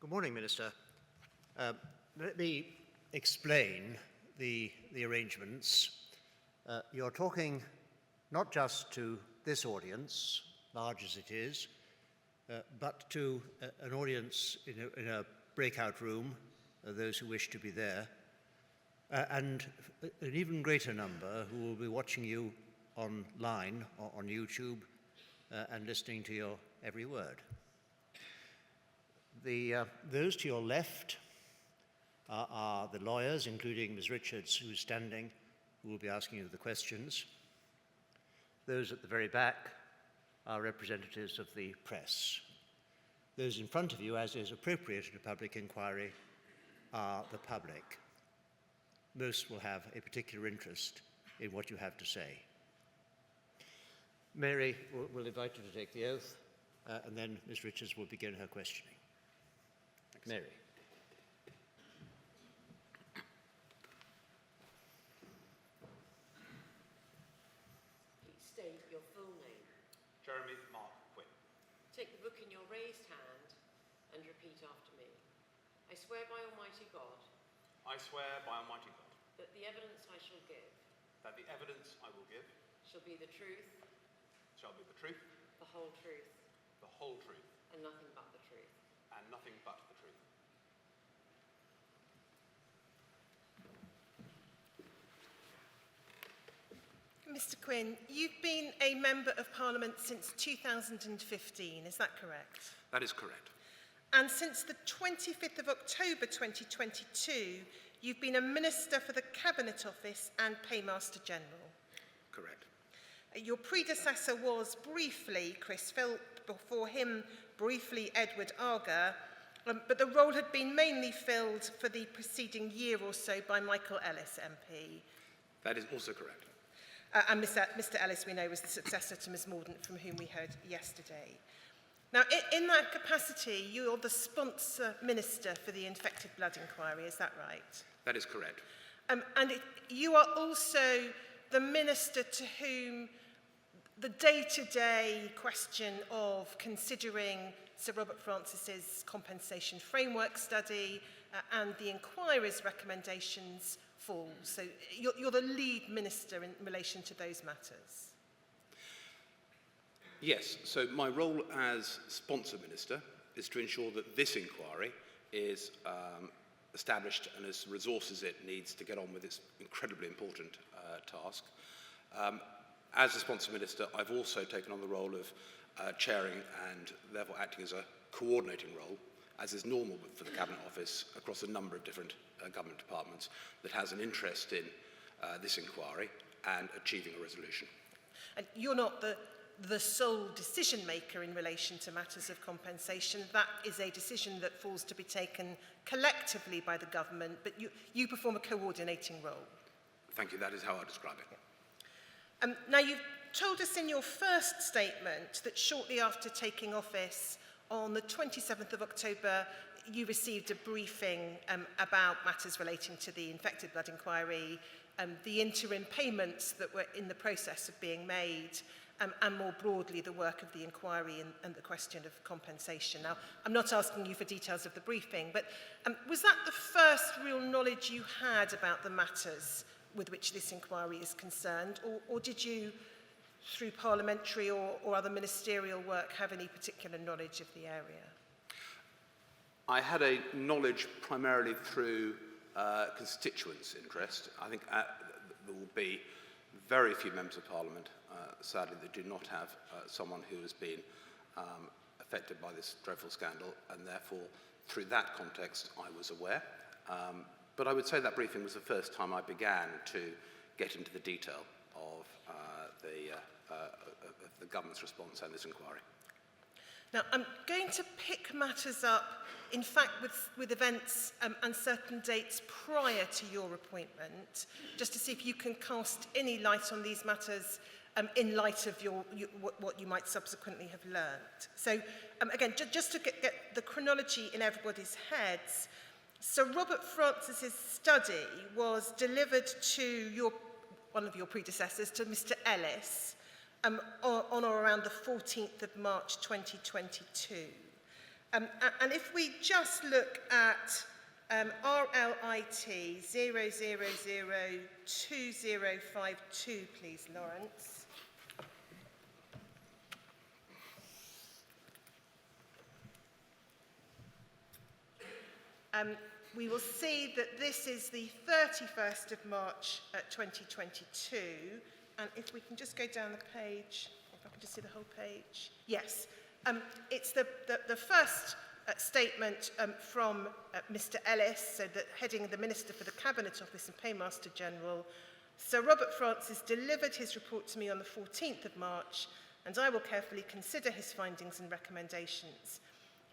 Good morning, Minister. Let me explain the arrangements. You're talking not just to this audience, large as it is, but to an audience in a breakout room, those who wish to be there, and an even greater number who will be watching you online or on YouTube and listening to your every word. Those to your left are the lawyers, including Ms. Richards, who's standing, who will be asking you the questions. Those at the very back are representatives of the press. Those in front of you, as is appropriate at a public inquiry, are the public. Most will have a particular interest in what you have to say. Mary will invite you to take the oath, and then Ms. Richards will begin her questioning. Mary. Please state your full name. Jeremy Mark Quin. Take the book in your raised hand and repeat after me. I swear by Almighty God I swear by Almighty God that the evidence I shall give that the evidence I will give shall be the truth, shall be the truth, the whole truth, and nothing but the truth. nothing but the truth. Mr. Quin, you've been a Member of Parliament since 2015, is that correct? That is correct. And since the 25th of October 2022, you've been a Minister for the Cabinet Office and Paymaster General. Correct. Your predecessor was briefly Chris Philp, before him briefly Edward Arger, but the role had been mainly filled for the preceding year or so by Michael Ellis MP. That is also correct. And Mr. Ellis, we know, was the successor to Ms. Mordaunt, from whom we heard yesterday. Now, in that capacity, you're the sponsor minister for the infected blood inquiry, is that right? That is correct. You are also the minister to whom the day-to-day question of considering Sir Robert Francis's compensation framework study and the inquiry's recommendations falls. So you're the lead minister in relation to those matters. Yes, so my role as sponsor minister is to ensure that this inquiry is established and has resources it needs to get on with its incredibly important task. As a sponsor minister, I've also taken on the role of chairing and therefore acting as a coordinating role, as is normal for the Cabinet Office across a number of different government departments that has an interest in this inquiry and achieving a resolution. And you're not the sole decision maker in relation to matters of compensation. That is a decision that falls to be taken collectively by the government, but you perform a coordinating role. Thank you, that is how I describe it. Now, you've told us in your first statement that shortly after taking office on the 27th of October, you received a briefing about matters relating to the infected blood inquiry, the interim payments that were in the process of being made, and more broadly the work of the inquiry and the question of compensation. Now, I'm not asking you for details of the briefing, but was that the first real knowledge you had about the matters with which this inquiry is concerned, or did you, through parliamentary or other ministerial work, have any particular knowledge of the area? I had a knowledge primarily through constituents' interest. I think there will be very few members of Parliament, sadly, that do not have someone who has been affected by this dreadful scandal, and therefore, through that context, I was aware. But I would say that briefing was the first time I began to get into the detail of the government's response and this inquiry. Now, I'm going to pick matters up, in fact, with events and certain dates prior to your appointment, just to see if you can cast any light on these matters in light of what you might subsequently have learnt. So, again, just to get the chronology in everybody's heads, Sir Robert Francis's study was delivered to one of your predecessors, to Mr. Ellis, on or around the 14th of March 2022. And if we just look at RLIT 0002052, please, Lawrence. We will see that this is the 31st of March 2022. And if we can just go down the page, if I can just see the whole page. Yes, it's the first statement from Mr. Ellis, so that heading the Minister for the Cabinet Office and Paymaster General. Sir Robert Francis delivered his report to me on the 14th of March, and I will carefully consider his findings and recommendations.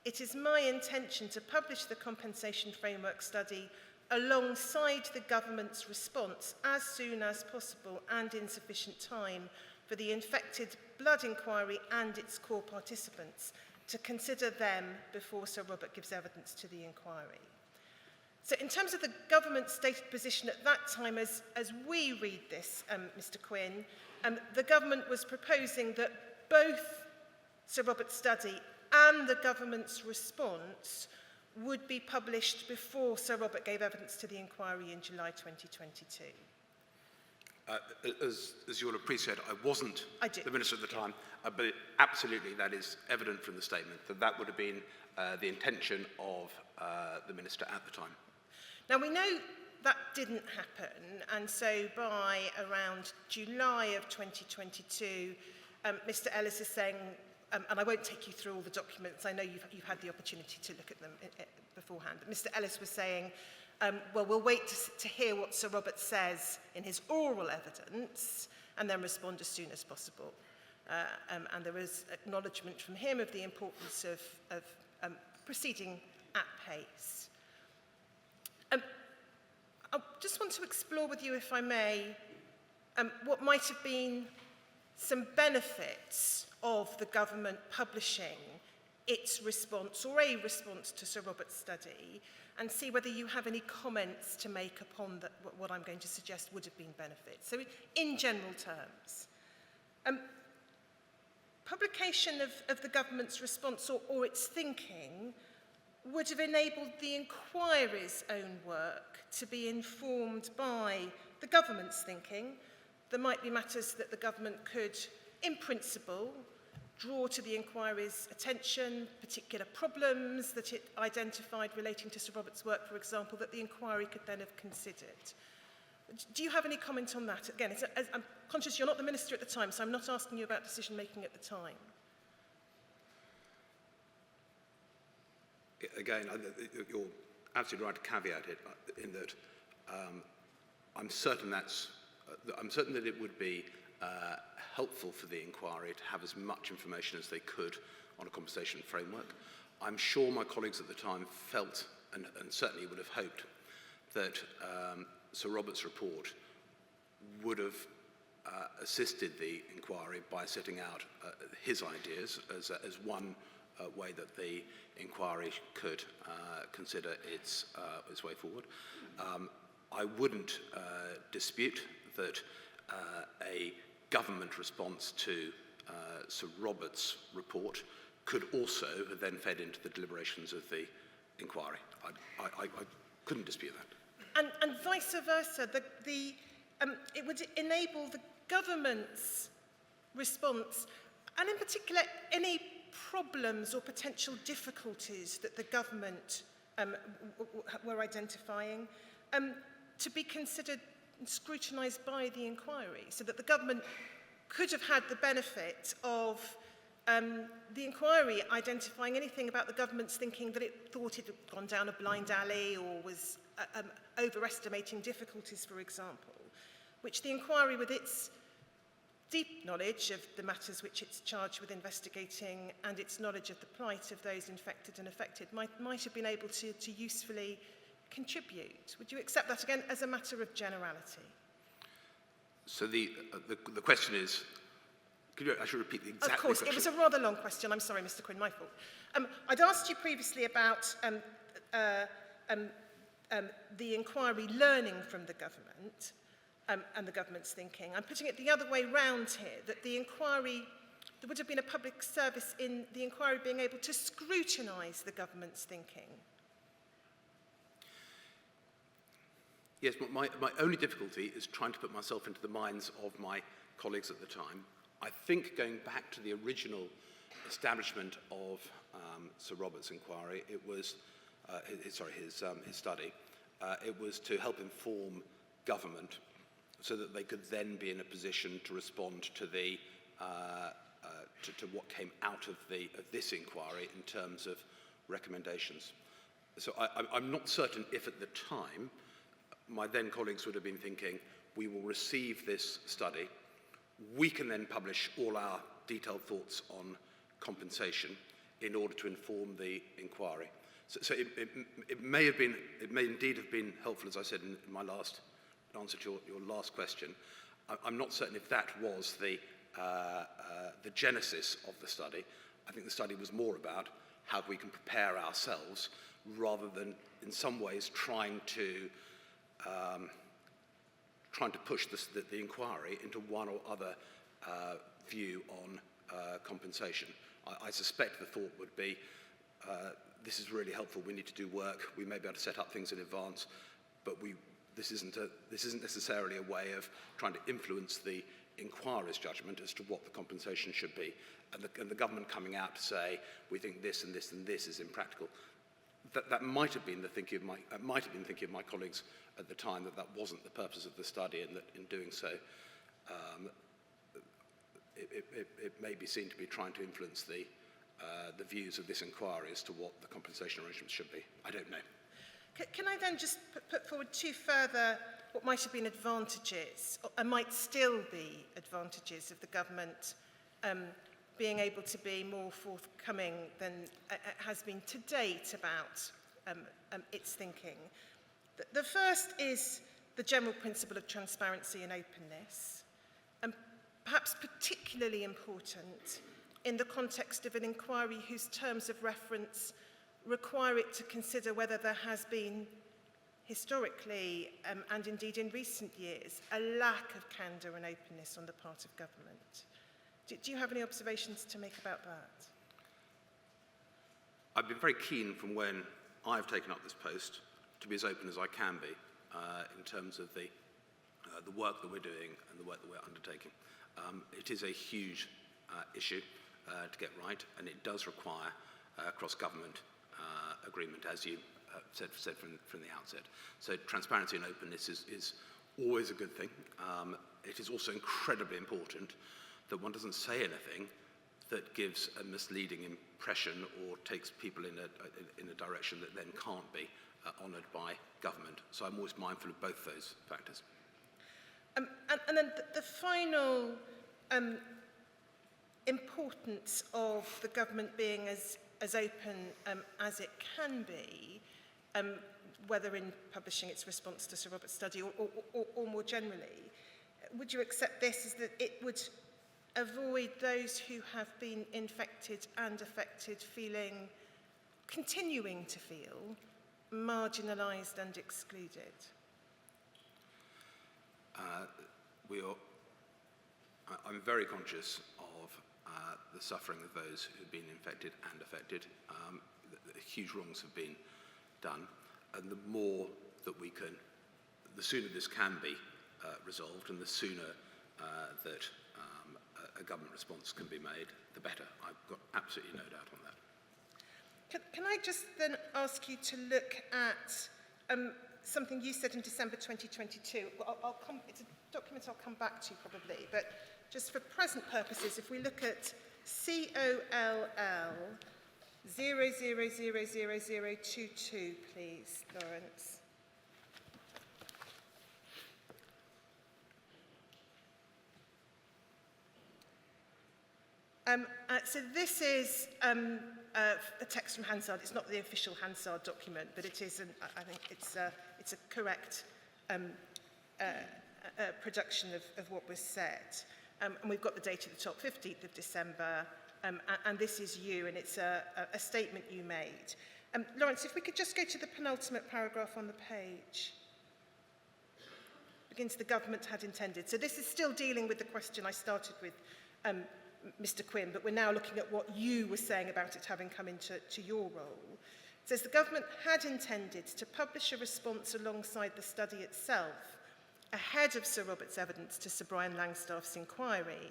It is my intention to publish the compensation framework study alongside the government's response as soon as possible and in sufficient time for the infected blood inquiry and its core participants, to consider them before Sir Robert gives evidence to the inquiry. So in terms of the government's stated position at that time, as we read this, Mr. Quin, the government was proposing that both Sir Robert's study and the government's response would be published before Sir Robert gave evidence to the inquiry in July 2022. As you'll appreciate, I wasn't the Minister at the time, but absolutely that is evident from the statement that that would have been the intention of the Minister at the time. Now, we know that didn't happen, and so by around July of 2022, Mr. Ellis is saying, and I won't take you through all the documents, I know you've had the opportunity to look at them beforehand, but Mr. Ellis was saying, well, we'll wait to hear what Sir Robert says in his oral evidence and then respond as soon as possible. And there was acknowledgement from him of the importance of proceeding at pace. I just want to explore with you, if I may, what might have been some benefits of the government publishing its response or a response to Sir Robert's study, and see whether you have any comments to make upon what I'm going to suggest would have been benefits. So in general terms, publication of the government's response or its thinking would have enabled the inquiry's own work to be informed by the government's thinking. There might be matters that the government could, in principle, draw to the inquiry's attention, particular problems that it identified relating to Sir Robert's work, for example, that the inquiry could then have considered. Do you have any comment on that? Again, I'm conscious you're not the Minister at the time, so I'm not asking you about decision-making at the time. Again, you're absolutely right to caveat it in that I'm certain that it would be helpful for the inquiry to have as much information as they could on a compensation framework. I'm sure my colleagues at the time felt, and certainly would have hoped, that Sir Robert's report would have assisted the inquiry by setting out his ideas as one way that the inquiry could consider its way forward. I wouldn't dispute that a government response to Sir Robert's report could also have then fed into the deliberations of the inquiry. I couldn't dispute that. And vice versa, it would enable the government's response, and in particular any problems or potential difficulties that the government were identifying, to be considered and scrutinised by the inquiry, so that the government could have had the benefit of the inquiry identifying anything about the government's thinking that it thought it had gone down a blind alley or was overestimating difficulties, for example, which the inquiry, with its deep knowledge of the matters which it's charged with investigating and its knowledge of the plight of those infected and affected, might have been able to usefully contribute. Would you accept that again as a matter of generality? So the question is, I should repeat the exact question. Of course, it was a rather long question. I'm sorry, Mr. Quin, my fault. I'd asked you previously about the inquiry learning from the government and the government's thinking. I'm putting it the other way round here, that the inquiry, there would have been a public service in the inquiry being able to scrutinise the government's thinking. Yes, but my only difficulty is trying to put myself into the minds of my colleagues at the time. I think going back to the original establishment of Sir Robert's inquiry, it was, his study, it was to help inform government so that they could then be in a position to respond to the to what came out of this inquiry in terms of recommendations. So I'm not certain if at the time my then colleagues would have been thinking, we will receive this study, we can then publish all our detailed thoughts on compensation in order to inform the inquiry. So it may indeed have been helpful, as I said in my last answer to your last question. I'm not certain if that was the genesis of the study. I think the study was more about how we can prepare ourselves rather than, in some ways, trying to push the inquiry into one or other view on compensation. I suspect the thought would be, this is really helpful, we need to do work, we may be able to set up things in advance, but this isn't necessarily a way of trying to influence the inquirer's judgment as to what the compensation should be. And the government coming out to say, we think this and this and this is impractical. That might have been the thinking of my colleagues at the time, that wasn't the purpose of the study, and that in doing so, it may be seen to be trying to influence the views of this inquiry as to what the compensation arrangements should be. I don't know. Can I then just put forward two further, what might have been advantages, and might still be advantages of the government being able to be more forthcoming than it has been to date about its thinking. The first is the general principle of transparency and openness, and perhaps particularly important in the context of an inquiry whose terms of reference require it to consider whether there has been historically, and indeed in recent years, a lack of candour and openness on the part of government. Do you have any observations to make about that? I've been very keen from when I've taken up this post to be as open as I can be in terms of the work that we're doing and the work that we're undertaking. It is a huge issue to get right, and it does require cross-government agreement, as you said from the outset. So transparency and openness is always a good thing. It is also incredibly important that one doesn't say anything that gives a misleading impression or takes people in a direction that then can't be honoured by government. So I'm always mindful of both those factors. And then the final importance of the government being as open as it can be, whether in publishing its response to Sir Robert's study or more generally, would you accept this as that it would avoid those who have been infected and affected continuing to feel marginalised and excluded? I'm very conscious of the suffering of those who've been infected and affected. The huge wrongs have been done, and the more that we can, the sooner this can be resolved, and the sooner that a government response can be made, the better. I've got absolutely no doubt on that. Can I just then ask you to look at something you said in December 2022? It's a document I'll come back to probably, but just for present purposes, if we look at COLL 000022, please, Lawrence. So this is a text from Hansard. It's not the official Hansard document, but it is, I think it's a correct production of what was said. And we've got the date at the top, 15th of December, and this is you, and it's a statement you made. Lawrence, if we could just go to the penultimate paragraph on the page. Begins, the government had intended. So this is still dealing with the question I started with Mr. Quin, but we're now looking at what you were saying about it having come into your role. It says the government had intended to publish a response alongside the study itself ahead of Sir Robert's evidence to Sir Brian Langstaff's inquiry.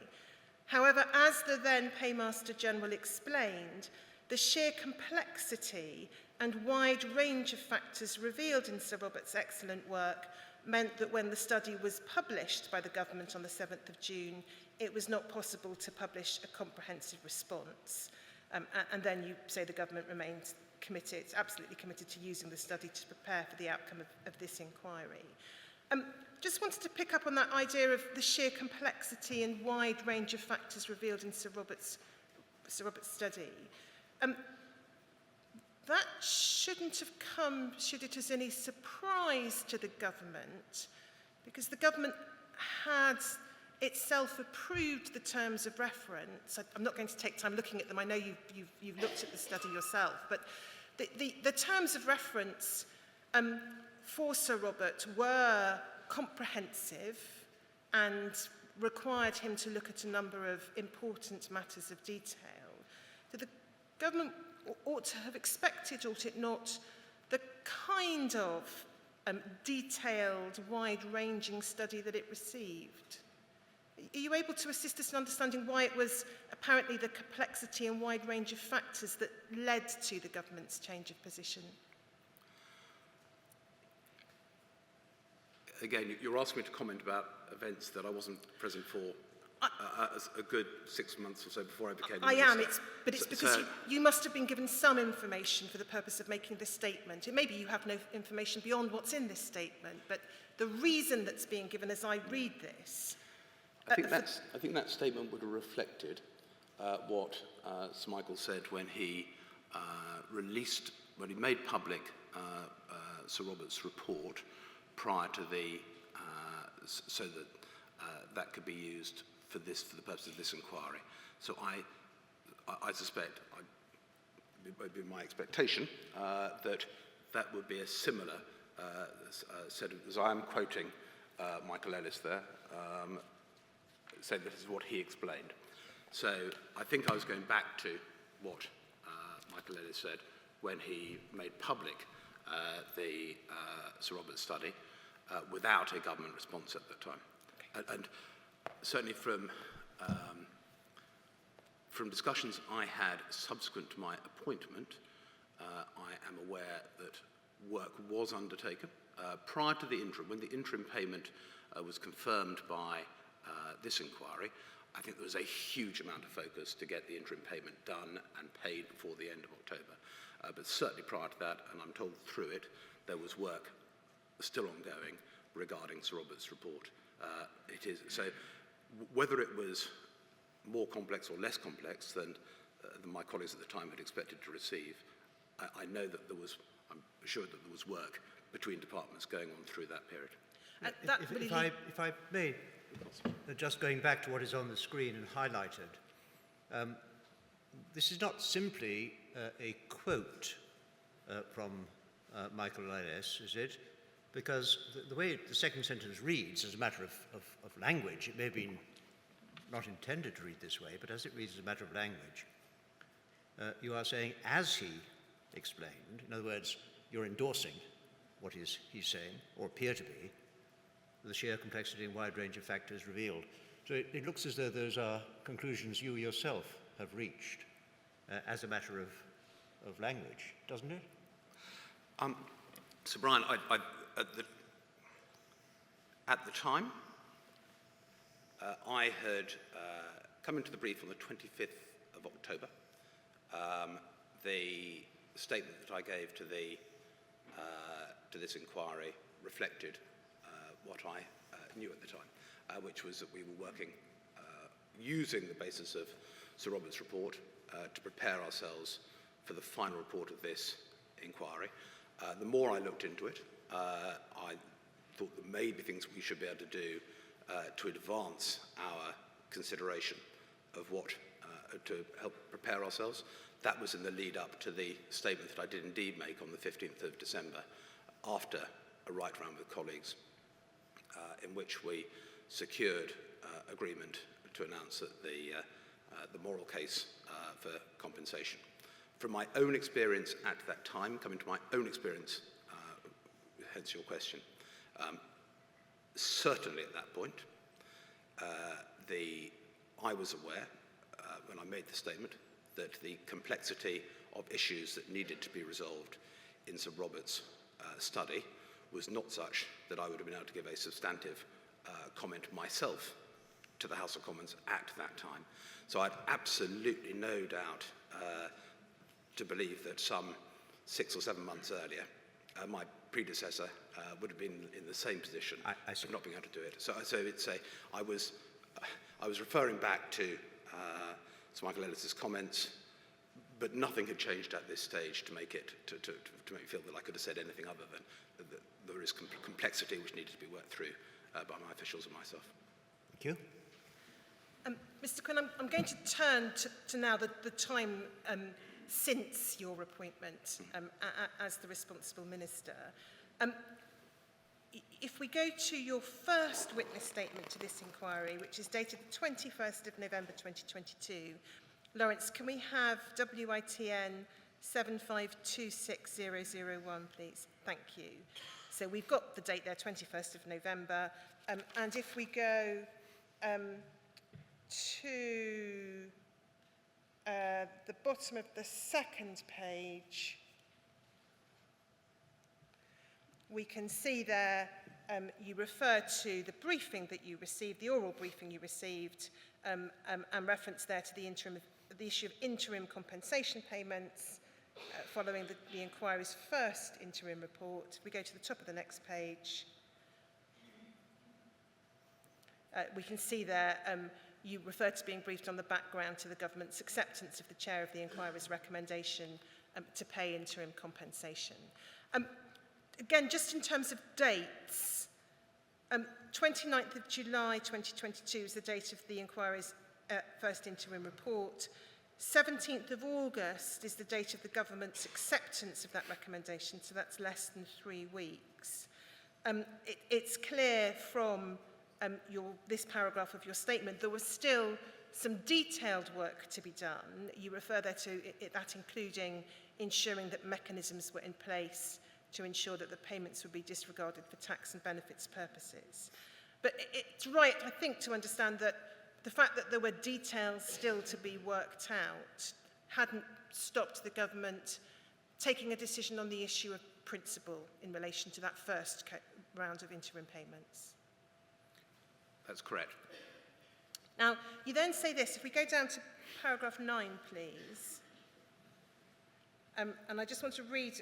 However, as the then Paymaster General explained, the sheer complexity and wide range of factors revealed in Sir Robert's excellent work meant that when the study was published by the government on the 7th of June, it was not possible to publish a comprehensive response. And then you say the government remains committed, absolutely committed to using the study to prepare for the outcome of this inquiry. Just wanted to pick up on that idea of the sheer complexity and wide range of factors revealed in Sir Robert's study. That shouldn't have come, should it, as any surprise to the government, because the government had itself approved the terms of reference. I'm not going to take time looking at them. I know you've looked at the study yourself, but the terms of reference for Sir Robert were comprehensive and required him to look at a number of important matters of detail. So the government ought to have expected, ought it not, the kind of detailed, wide-ranging study that it received. Are you able to assist us in understanding why it was apparently the complexity and wide range of factors that led to the government's change of position? Again, you're asking me to comment about events that I wasn't present for a good 6 months or so before I became I minister. am, but it's because you must have been given some information for the purpose of making this statement. It may be you have no information beyond what's in this statement, but the reason that's being given as I read this... I think that statement would have reflected what Sir Michael said when he when he made public Sir Robert's report prior to the, so that that could be used for the purpose of this inquiry. So I suspect, it would be my expectation, that would be a similar set of, as I am quoting Michael Ellis there, saying that is what he explained. So I think I was going back to what Michael Ellis said when he made public the Sir Robert study without a government response at that time. Okay. And certainly from discussions I had subsequent to my appointment, I am aware that work was undertaken prior to the interim. When the interim payment was confirmed by this inquiry, I think there was a huge amount of focus to get the interim payment done and paid before the end of October. But certainly prior to that, and I'm told through it, there was work still ongoing regarding Sir Robert's report. It is so. Whether it was more complex or less complex than my colleagues at the time had expected to receive, I know that there was. I'm assured that there was work between departments going on through that period. If I may, just going back to what is on the screen and highlighted, this is not simply a quote from Michael Ellis, is it? Because the way the second sentence reads, as a matter of language, it may have been not intended to read this way, but as it reads as a matter of language, you are saying, as he explained, in other words, you're endorsing what he's saying, or appear to be, the sheer complexity and wide range of factors revealed. So it looks as though those are conclusions you yourself have reached as a matter of language, doesn't it? So Brian, at the time, I had come into the brief on the 25th of October. The statement that I gave to this inquiry reflected what I knew at the time, which was that we were working using the basis of Sir Robert's report to prepare ourselves for the final report of this inquiry. The more I looked into it, I thought that maybe things we should be able to do to advance our consideration of what to help prepare ourselves. That was in the lead up to the statement that I did indeed make on the 15th of December after a right round with colleagues in which we secured agreement to announce that the the moral case for compensation. From my own experience at that time, coming to my own experience, hence your question, certainly at that point, I was aware, when I made the statement, that the complexity of issues that needed to be resolved in Sir Robert's study was not such that I would have been able to give a substantive comment myself to the House of Commons at that time. So I had absolutely no doubt to believe that some 6 or 7 months earlier, my predecessor would have been in the same position of not being able to do it. So it's I was referring back to Sir Michael Ellis's comments, but nothing had changed at this stage to make it to make me feel that I could have said anything other than that there is complexity which needed to be worked through by my officials and myself. Thank you. Mr. Quin, I'm going to turn to now the time since your appointment as the responsible minister. If we go to your first witness statement to this inquiry, which is dated the 21st of November 2022, Lawrence, can we have WITN 7526001, please? Thank you. So we've got the date there, 21st of November. And if we go to the bottom of the second page, we can see there you refer to the briefing that you received, the oral briefing you received, and reference there to the issue of interim compensation payments following the inquiry's first interim report. We go to the top of the next page. We can see there you refer to being briefed on the background to the government's acceptance of the chair of the inquiry's recommendation to pay interim compensation. Again, just in terms of dates, 29th of July 2022 is the date of the inquiry's first interim report. 17th of August is the date of the government's acceptance of that recommendation, so that's less than 3 weeks. It's clear from this paragraph of your statement there was still some detailed work to be done. You refer there to that including ensuring that mechanisms were in place to ensure that the payments would be disregarded for tax and benefits purposes. But it's right, I think, to understand that the fact that there were details still to be worked out hadn't stopped the government taking a decision on the issue of principle in relation to that first round of interim payments. That's correct. Now, you then say this, if we go down to paragraph 9, please, and I just want to read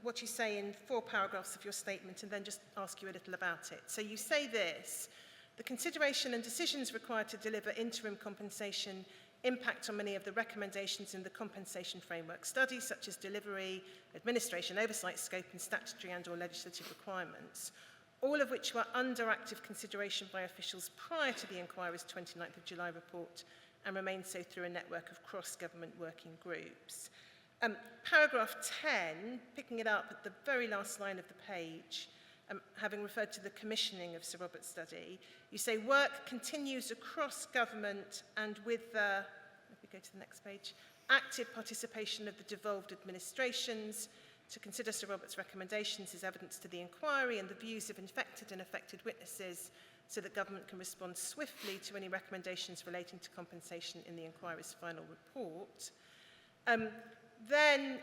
what you say in 4 paragraphs of your statement and then just ask you a little about it. So you say this: the consideration and decisions required to deliver interim compensation impact on many of the recommendations in the compensation framework study, such as delivery, administration, oversight scope and statutory and/or legislative requirements, all of which were under active consideration by officials prior to the inquiry's 29th of July report and remain so through a network of cross-government working groups. Paragraph 10, picking it up at the very last line of the page, having referred to the commissioning of Sir Robert's study, you say work continues across government and with the, if we go to the next page, active participation of the devolved administrations to consider Sir Robert's recommendations as evidence to the inquiry and the views of infected and affected witnesses so that government can respond swiftly to any recommendations relating to compensation in the inquiry's final report. Then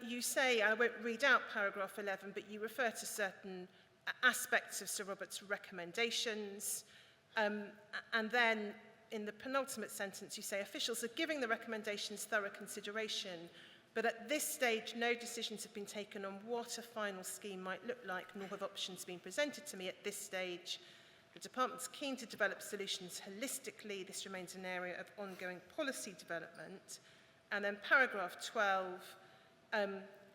you say, I won't read out paragraph 11, but you refer to certain aspects of Sir Robert's recommendations. And then in the penultimate sentence, you say, officials are giving the recommendations thorough consideration, but at this stage, no decisions have been taken on what a final scheme might look like, nor have options been presented to me at this stage. The department's keen to develop solutions holistically. This remains an area of ongoing policy development. And then paragraph 12,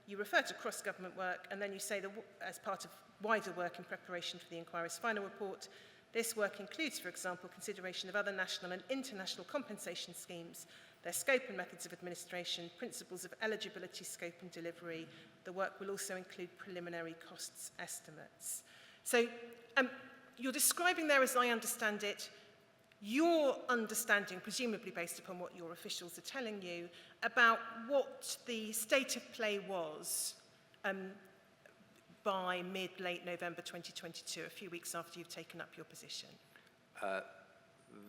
you refer to cross-government work, and then you say that as part of wider work in preparation for the inquiry's final report, this work includes, for example, consideration of other national and international compensation schemes, their scope and methods of administration, principles of eligibility, scope and delivery. The work will also include preliminary costs estimates. So you're describing there, as I understand it, your understanding, presumably based upon what your officials are telling you, about what the state of play was by mid-late November 2022, a few weeks after you've taken up your position?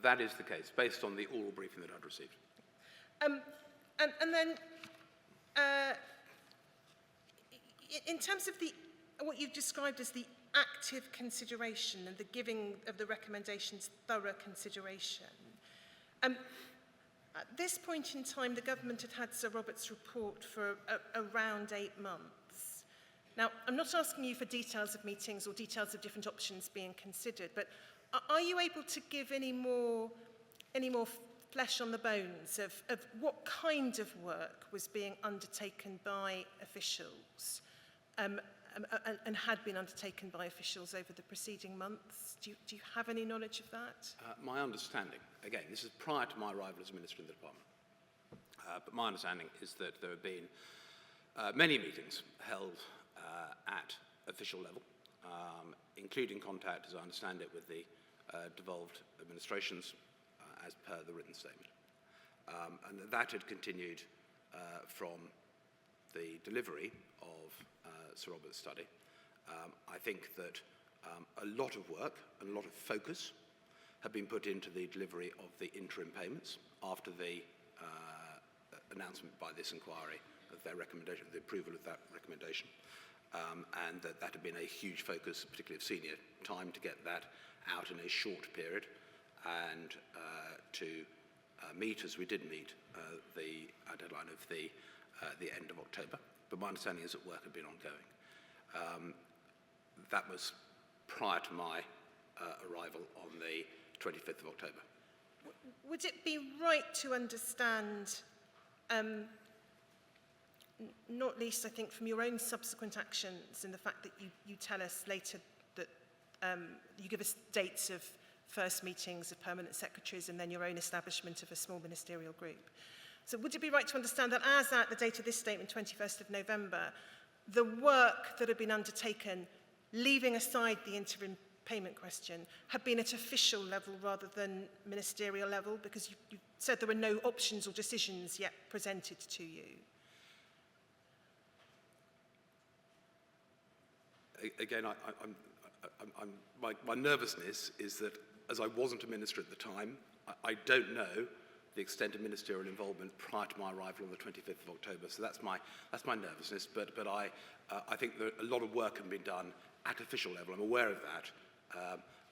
That is the case, based on the oral briefing that I'd received. And then, in terms of what you've described as the active consideration and the giving of the recommendations thorough consideration, at this point in time, the government had Sir Robert's report for around 8 months. Now, I'm not asking you for details of meetings or details of different options being considered, but are you able to give any more flesh on the bones of what kind of work was being undertaken by officials and had been undertaken by officials over the preceding months? Do you have any knowledge of that? My understanding, again, this is prior to my arrival as Minister in the Department, but my understanding is that there have been many meetings held at official level, including contact, as I understand it, with the devolved administrations as per the written statement. And that had continued from the delivery of Sir Robert's study. I think that a lot of work and a lot of focus have been put into the delivery of the interim payments after the announcement by this inquiry of their recommendation, the approval of that recommendation. And that had been a huge focus, particularly of senior time, to get that out in a short period and to meet, as we did meet, the deadline of the end of October. But my understanding is that work had been ongoing. That was prior to my arrival on the 25th of October. Would it be right to understand, not least I think from your own subsequent actions and the fact that you tell us later that you give us dates of first meetings of permanent secretaries and then your own establishment of a small ministerial group. So would it be right to understand that as at the date of this statement, 21st of November, the work that had been undertaken, leaving aside the interim payment question, had been at official level rather than ministerial level? Because you said there were no options or decisions yet presented to you. Again, my nervousness is that as I wasn't a minister at the time, I don't know the extent of ministerial involvement prior to my arrival on the 25th of October. So that's my nervousness. But I think that a lot of work can be done at official level. I'm aware of that.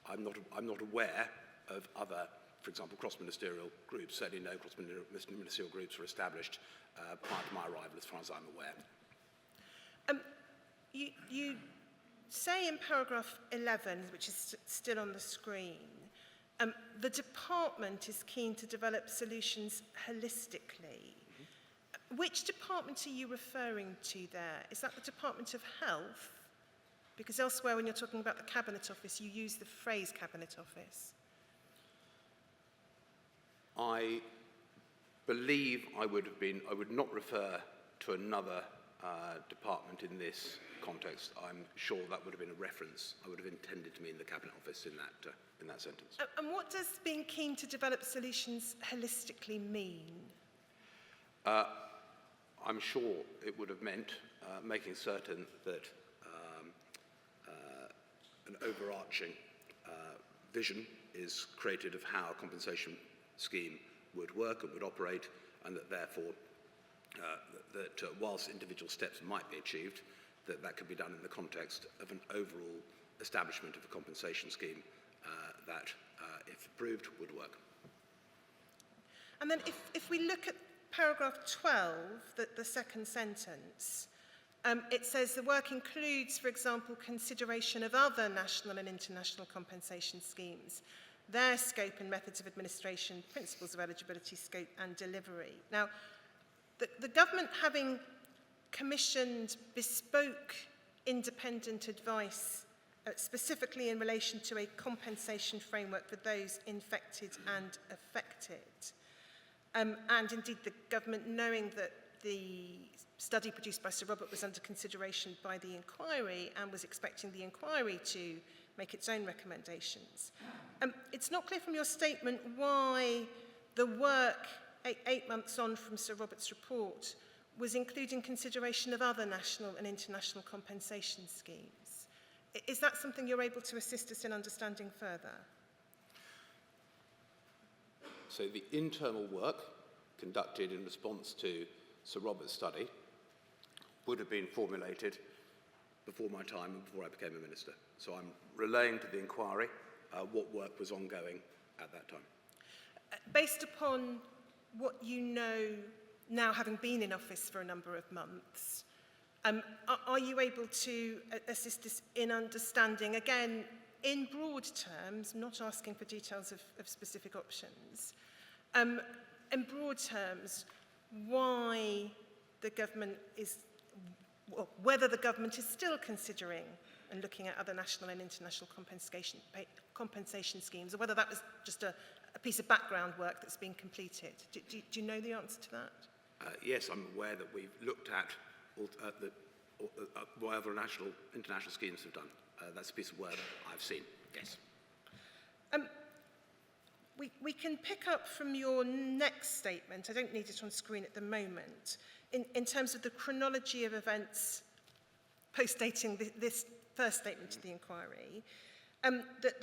I'm not aware of other, for example, cross-ministerial groups. Certainly no cross-ministerial groups were established prior to my arrival, as far as I'm aware. You say in paragraph 11, which is still on the screen, the department is keen to develop solutions holistically. Mm-hmm. Which department are you referring to there? Is that the Department of Health? Because elsewhere, when you're talking about the Cabinet Office, you use the phrase Cabinet Office. I believe I would not refer to another department in this context. I'm sure that would have been a reference I would have intended to mean the Cabinet Office in that sentence. And what does being keen to develop solutions holistically mean? I'm sure it would have meant making certain that an overarching vision is created of how a compensation scheme would work and would operate, and that therefore whilst individual steps might be achieved, that could be done in the context of an overall establishment of a compensation scheme that, if approved, would work. And then if we look at paragraph 12, the second sentence, it says the work includes, for example, consideration of other national and international compensation schemes, their scope and methods of administration, principles of eligibility, scope and delivery. Now, the government, having commissioned bespoke independent advice specifically in relation to a compensation framework for those infected and affected, and indeed the government, knowing that the study produced by Sir Robert was under consideration by the inquiry and was expecting the inquiry to make its own recommendations. It's not clear from your statement why the work 8 months on from Sir Robert's report was including consideration of other national and international compensation schemes. Is that something you're able to assist us in understanding further? So the internal work conducted in response to Sir Robert's study would have been formulated before my time and before I became a minister. So I'm relaying to the inquiry what work was ongoing at that time. Based upon what you know now, having been in office for a number of months, are you able to assist us in understanding, again, in broad terms, not asking for details of specific options, in broad terms, why the government is, well, whether the government is still considering and looking at other national and international compensation schemes, or whether that was just a piece of background work that's been completed? Do you know the answer to that? Yes, I'm aware that we've looked at what other international schemes have done. That's a piece of work I've seen, yes. We can pick up from your next statement, I don't need it on screen at the moment, in terms of the chronology of events post-dating this first statement to the inquiry, that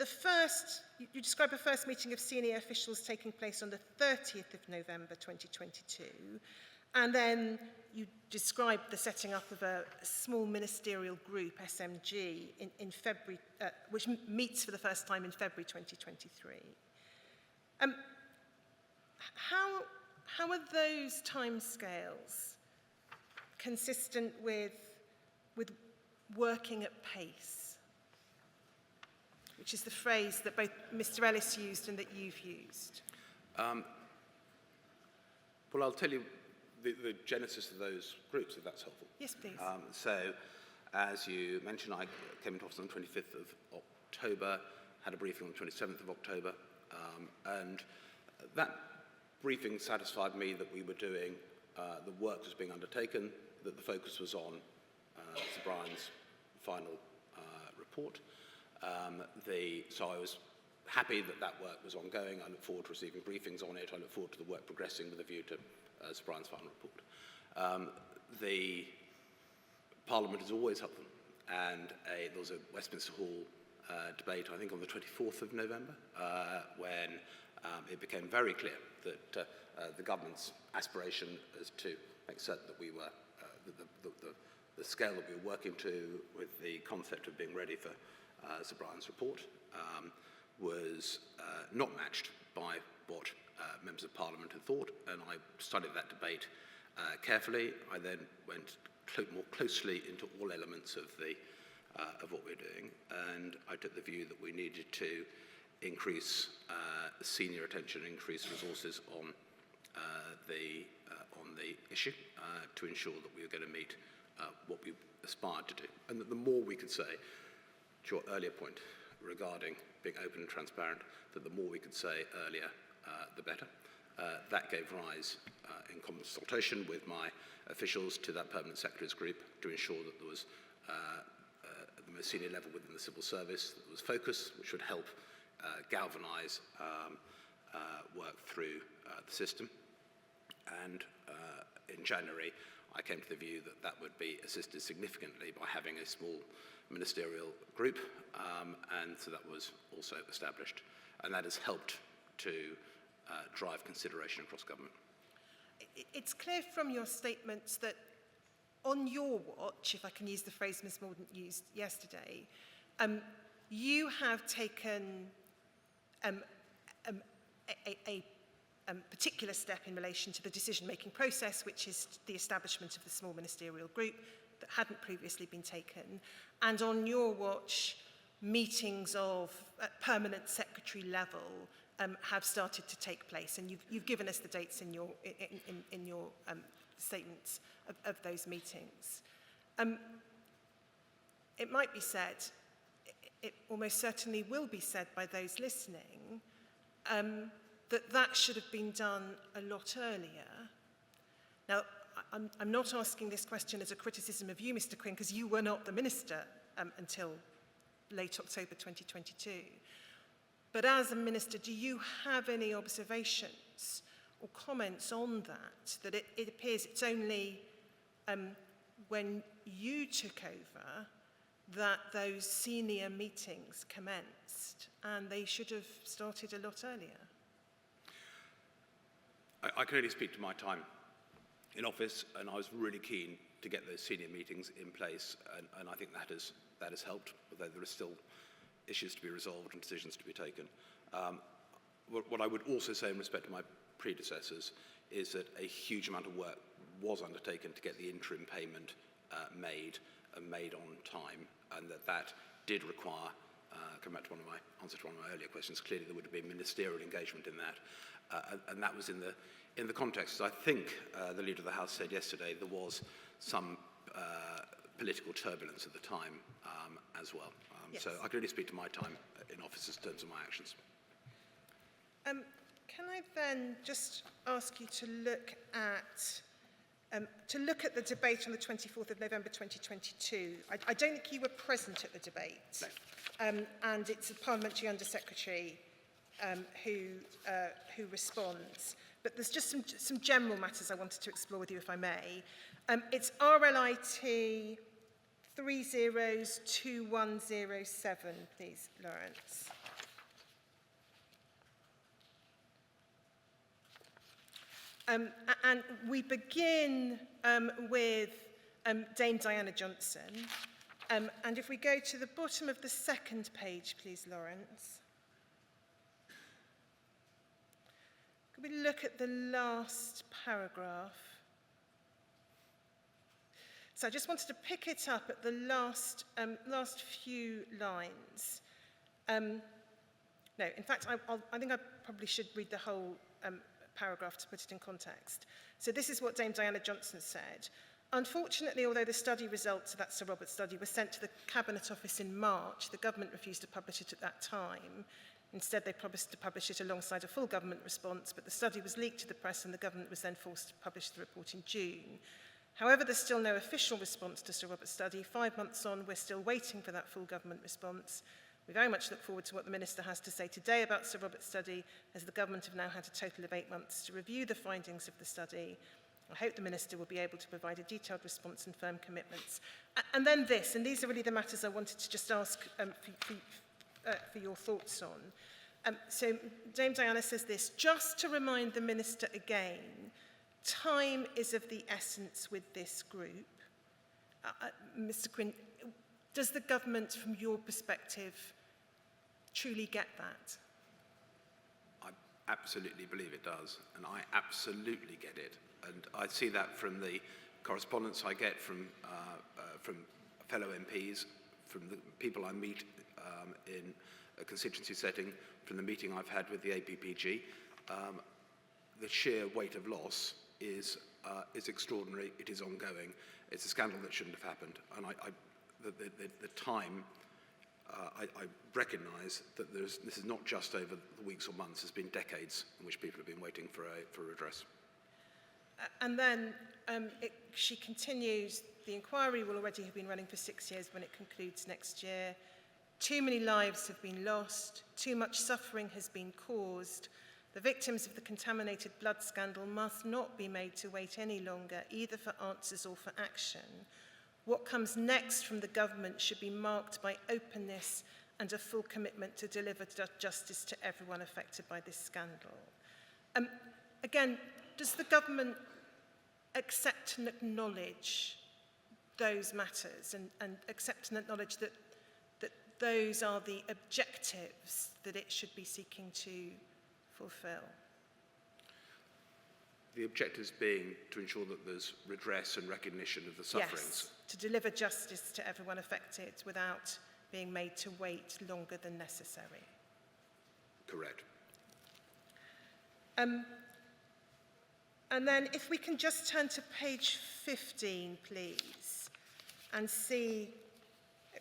you describe a first meeting of senior officials taking place on the 30th of November 2022, and then you describe the setting up of a small ministerial group, SMG, in February, which meets for the first time in February 2023. How are those timescales consistent with working at pace, which is the phrase that both Mr. Ellis used and that you've used? Well, I'll tell you the genesis of those groups, if that's helpful. Yes, please. So, as you mentioned, I came into office on the 25th of October, had a briefing on the 27th of October, and that briefing satisfied me that we were doing, the work was being undertaken, that the focus was on Sir Brian's final report. So I was happy that that work was ongoing. I look forward to receiving briefings on it. I look forward to the work progressing with a view to Sir Brian's final report. The Parliament is always helpful, and there was a Westminster Hall debate, I think on the 24th of November, when it became very clear that the government's aspiration is to make certain that we were, the scale that we were working to with the concept of being ready for Sir Brian's report was not matched by what members of Parliament had thought, and I studied that debate carefully. I then went more closely into all elements of what we're doing, and I took the view that we needed to increase senior attention, increase resources on the issue to ensure that we were going to meet what we aspired to do, and that the more we could say, to your earlier point regarding being open and transparent, that the more we could say earlier, the better. That gave rise, in consultation with my officials, to that permanent secretaries group to ensure that there was, at the most senior level within the civil service, that there was focus, which would help galvanise work through the system. And in January, I came to the view that that would be assisted significantly by having a small ministerial group, and so that was also established. And that has helped to drive consideration across government. It's clear from your statements that on your watch, if I can use the phrase Ms. Mordaunt used yesterday, you have taken a particular step in relation to the decision-making process, which is the establishment of the small ministerial group that hadn't previously been taken. And on your watch, meetings at permanent secretary level have started to take place, and you've given us the dates in your statements of those meetings. It might be said, it almost certainly will be said by those listening, that should have been done a lot earlier. Now, I'm not asking this question as a criticism of you, Mr. Quin, because you were not the minister until late October 2022. But as a minister, do you have any observations or comments on that? That it appears it's only when you took over that those senior meetings commenced, and they should have started a lot earlier. I can only speak to my time in office, and I was really keen to get those senior meetings in place, and I think that has helped, although there are still issues to be resolved and decisions to be taken. What I would also say in respect to my predecessors is that a huge amount of work was undertaken to get the interim payment made on time, and that did require, come back to answer to one of my earlier questions, clearly there would have been ministerial engagement in that, and that was in the context, as I think the Leader of the House said yesterday, there was some political turbulence at the time as well. Yes. So I can only speak to my time in office in terms of my actions. Can I then just ask you to look at the debate on the 24th of November 2022? I don't think you were present at the debate. No. And it's the Parliamentary Under-Secretary who responds. But there's just some general matters I wanted to explore with you, if I may. It's RLIT 302107, please, Lawrence. And we begin with Dame Diana Johnson. And if we go to the bottom of the second page, please, Lawrence. Could we look at the last paragraph? So I just wanted to pick it up at the last few lines. No, in fact, I think I probably should read the whole paragraph to put it in context. So this is what Dame Diana Johnson said. Unfortunately, although the study results of that Sir Robert study were sent to the Cabinet Office in March, the government refused to publish it at that time. Instead, they promised to publish it alongside a full government response, but the study was leaked to the press and the government was then forced to publish the report in June. However, there's still no official response to Sir Robert's study. 5 months on, we're still waiting for that full government response. We very much look forward to what the Minister has to say today about Sir Robert's study, as the government have now had a total of 8 months to review the findings of the study. I hope the Minister will be able to provide a detailed response and firm commitments. And then this, and these are really the matters I wanted to just ask for your thoughts on. So Dame Diana says this, just to remind the Minister again, time is of the essence with this group. Mr. Quin, does the government, from your perspective, truly get that? I absolutely believe it does, and I absolutely get it. And I see that from the correspondence I get from fellow MPs, from the people I meet in a constituency setting, from the meeting I've had with the APPG. The sheer weight of loss is extraordinary. It is ongoing. It's a scandal that shouldn't have happened. And the time, I recognise that this is not just over the weeks or months. There's been decades in which people have been waiting for a redress. And then she continues, the inquiry will already have been running for 6 years when it concludes next year. Too many lives have been lost. Too much suffering has been caused. The victims of the contaminated blood scandal must not be made to wait any longer, either for answers or for action. What comes next from the government should be marked by openness and a full commitment to deliver justice to everyone affected by this scandal. Again, does the government accept and acknowledge those matters and accept and acknowledge that those are the objectives that it should be seeking to fulfill? The objectives being to ensure that there's redress and recognition of the sufferings. Yes, to deliver justice to everyone affected without being made to wait longer than necessary. Correct. And then if we can just turn to page 15, please, and see,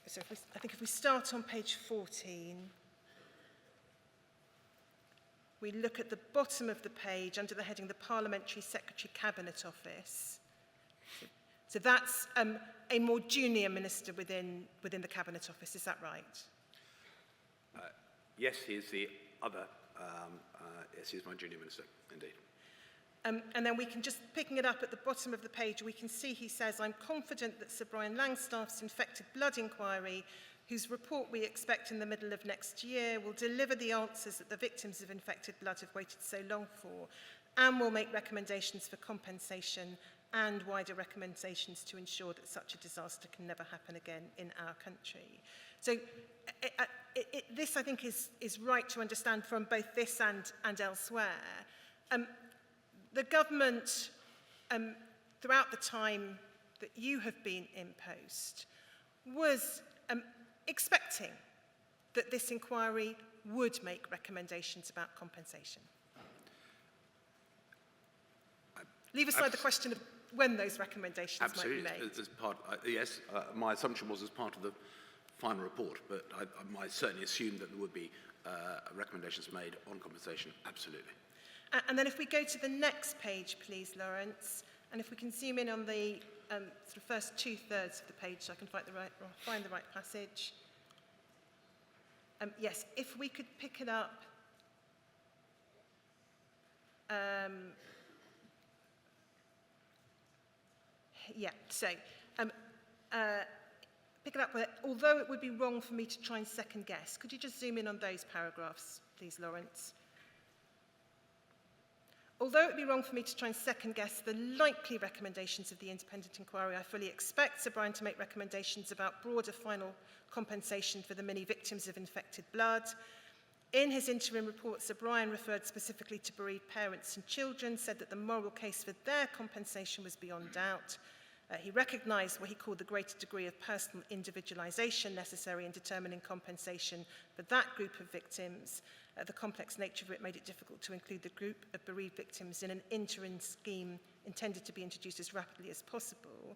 so I think if we start on page 14, we look at the bottom of the page under the heading, the Parliamentary Secretary Cabinet Office. So that's a more junior minister within the Cabinet Office, is that right? Yes, he is the other, yes, he is my junior minister, indeed. And then we can just, picking it up at the bottom of the page, we can see he says, I'm confident that Sir Brian Langstaff's infected blood inquiry, whose report we expect in the middle of next year, will deliver the answers that the victims of infected blood have waited so long for, and will make recommendations for compensation and wider recommendations to ensure that such a disaster can never happen again in our country. So this, I think, is right to understand from both this and elsewhere. The government, throughout the time that you have been in post, was expecting that this inquiry would make recommendations about compensation. Leave aside the question of when those recommendations might be made. Absolutely. Yes, my assumption was as part of the final report, but I certainly assumed that there would be recommendations made on compensation. Absolutely. And then if we go to the next page, please, Lawrence, and if we can zoom in on the sort of first 2/3 of the page so I can find the right passage. Yes, if we could pick it up. Yeah, so pick it up where, although it would be wrong for me to try and second guess. Could you just zoom in on those paragraphs, please, Lawrence? Although it would be wrong for me to try and second guess the likely recommendations of the independent inquiry, I fully expect Sir Brian to make recommendations about broader final compensation for the many victims of infected blood. In his interim report, Sir Brian referred specifically to bereaved parents and children, said that the moral case for their compensation was beyond doubt. He recognised what he called the greater degree of personal individualisation necessary in determining compensation for that group of victims. The complex nature of it made it difficult to include the group of bereaved victims in an interim scheme intended to be introduced as rapidly as possible.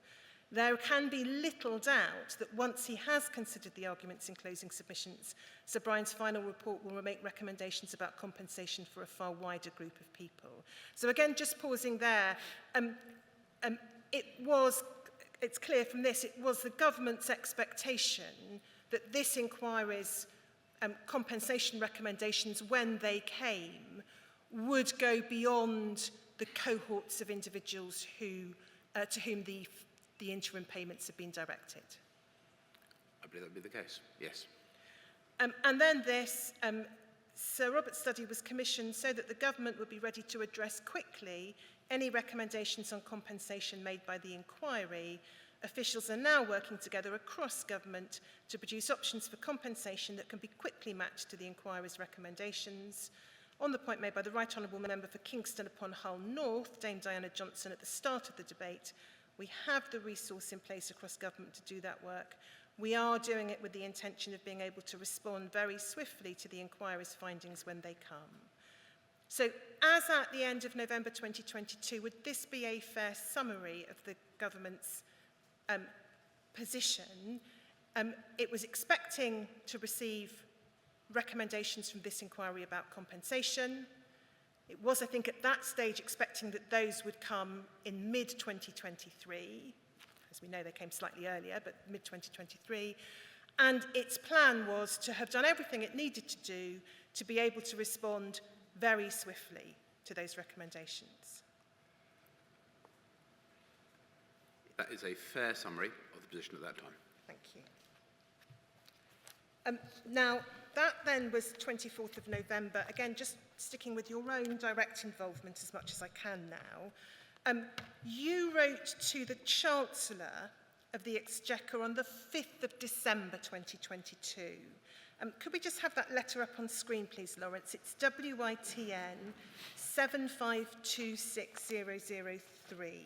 There can be little doubt that once he has considered the arguments in closing submissions, Sir Brian's final report will make recommendations about compensation for a far wider group of people. So again, just pausing there, it's clear from this, it was the government's expectation that this inquiry's compensation recommendations, when they came, would go beyond the cohorts of individuals who, to whom the interim payments have been directed. I believe that would be the case, yes. And then this, Sir Robert's study was commissioned so that the government would be ready to address quickly any recommendations on compensation made by the inquiry. Officials are now working together across government to produce options for compensation that can be quickly matched to the inquiry's recommendations. On the point made by the Right Honourable Member for Kingston upon Hull North, Dame Diana Johnson, at the start of the debate, we have the resource in place across government to do that work. We are doing it with the intention of being able to respond very swiftly to the inquiry's findings when they come. So, as at the end of November 2022, would this be a fair summary of the government's position? It was expecting to receive recommendations from this inquiry about compensation. It was, I think, at that stage expecting that those would come in mid-2023. As we know, they came slightly earlier, but mid-2023. And its plan was to have done everything it needed to do to be able to respond very swiftly to those recommendations. That is a fair summary of the position at that time. Thank you. Now, that then was 24th of November. Again, just sticking with your own direct involvement as much as I can now. You wrote to the Chancellor of the Exchequer on the 5th of December 2022. Could we just have that letter up on screen, please, Lawrence? It's WITN 7526003.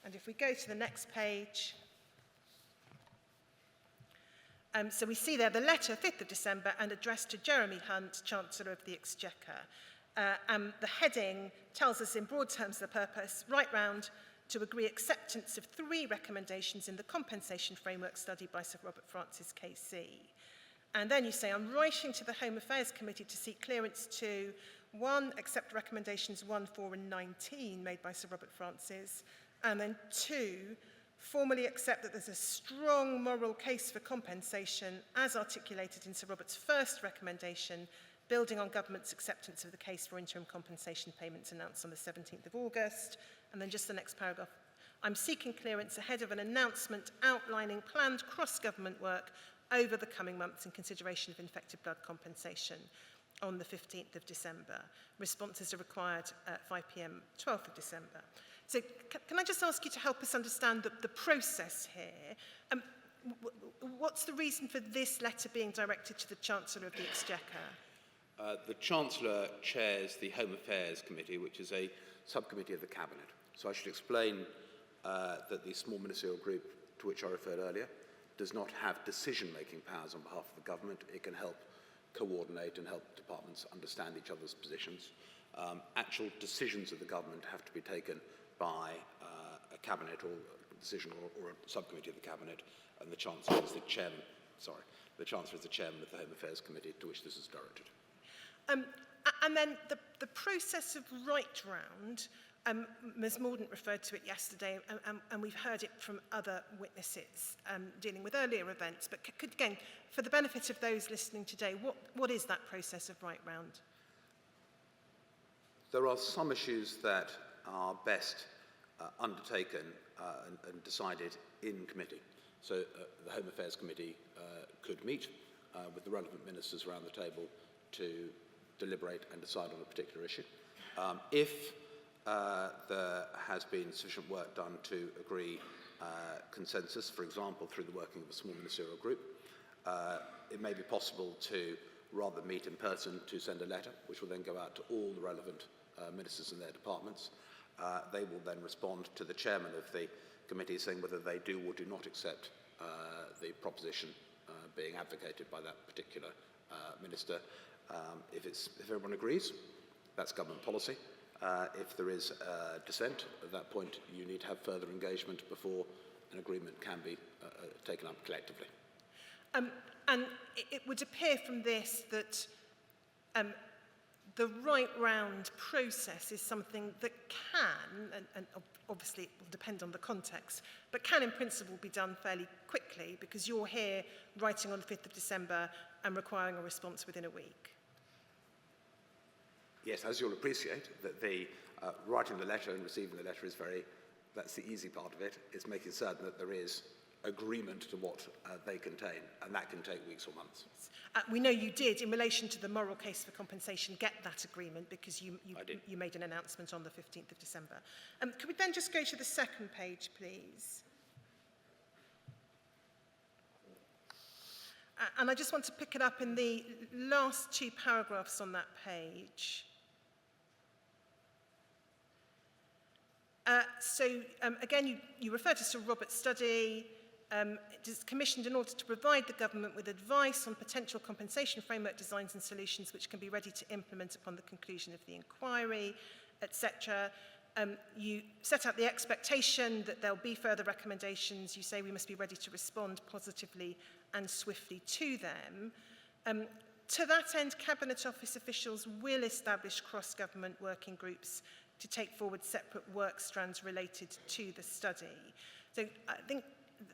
And if we go to the next page, so we see there the letter, 5th of December, and addressed to Jeremy Hunt, Chancellor of the Exchequer. The heading tells us in broad terms the purpose, right round, to agree acceptance of 3 recommendations in the compensation framework study by Sir Robert Francis KC. And then you say, I'm writing to the Home Affairs Committee to seek clearance to 1, accept recommendations 1, 4 and 19 made by Sir Robert Francis, and then 2, formally accept that there's a strong moral case for compensation as articulated in Sir Robert's first recommendation, building on government's acceptance of the case for interim compensation payments announced on the 17th of August. And then just the next paragraph. I'm seeking clearance ahead of an announcement outlining planned cross-government work over the coming months in consideration of infected blood compensation on the 15th of December. Responses are required at 5 p.m. 12th of December. So can I just ask you to help us understand the process here? What's the reason for this letter being directed to the Chancellor of the Exchequer? The Chancellor chairs the Home Affairs Committee, which is a subcommittee of the Cabinet. So I should explain that the small ministerial group to which I referred earlier does not have decision-making powers on behalf of the government. It can help coordinate and help departments understand each other's positions. Actual decisions of the government have to be taken by a cabinet or a decision or a subcommittee of the cabinet, and the Chancellor is the chairman. The Chancellor is the chairman of the Home Affairs Committee to which this is directed. And then the process of right round, Ms Mordaunt referred to it yesterday, and we've heard it from other witnesses dealing with earlier events, but again, for the benefit of those listening today, what is that process of right round? There are some issues that are best undertaken and decided in committee. So the Home Affairs Committee could meet with the relevant ministers around the table to deliberate and decide on a particular issue. If there has been sufficient work done to agree consensus, for example, through the working of a small ministerial group, it may be possible to, rather than meet in person, to send a letter, which will then go out to all the relevant ministers in their departments. They will then respond to the chairman of the committee saying whether they do or do not accept the proposition being advocated by that particular minister. If everyone agrees, that's government policy. If there is dissent, at that point you need to have further engagement before an agreement can be taken up collectively. And it would appear from this that the right round process is something that can, and obviously it will depend on the context, but can in principle be done fairly quickly because you're here writing on the 5th of December and requiring a response within a week. Yes, as you'll appreciate, that the writing the letter and receiving the letter is that's the easy part of it, is making certain that there is agreement to what they contain, and that can take weeks or months. We know you did, in relation to the moral case for compensation, get that agreement because you made an announcement on the 15th of December. Could we then just go to the second page, please? And I just want to pick it up in the last two paragraphs on that page. Again, you refer to Sir Robert's study. It is commissioned in order to provide the government with advice on potential compensation framework designs and solutions which can be ready to implement upon the conclusion of the inquiry, etc. You set out the expectation that there'll be further recommendations. You say we must be ready to respond positively and swiftly to them. To that end, Cabinet Office officials will establish cross-government working groups to take forward separate work strands related to the study. So I think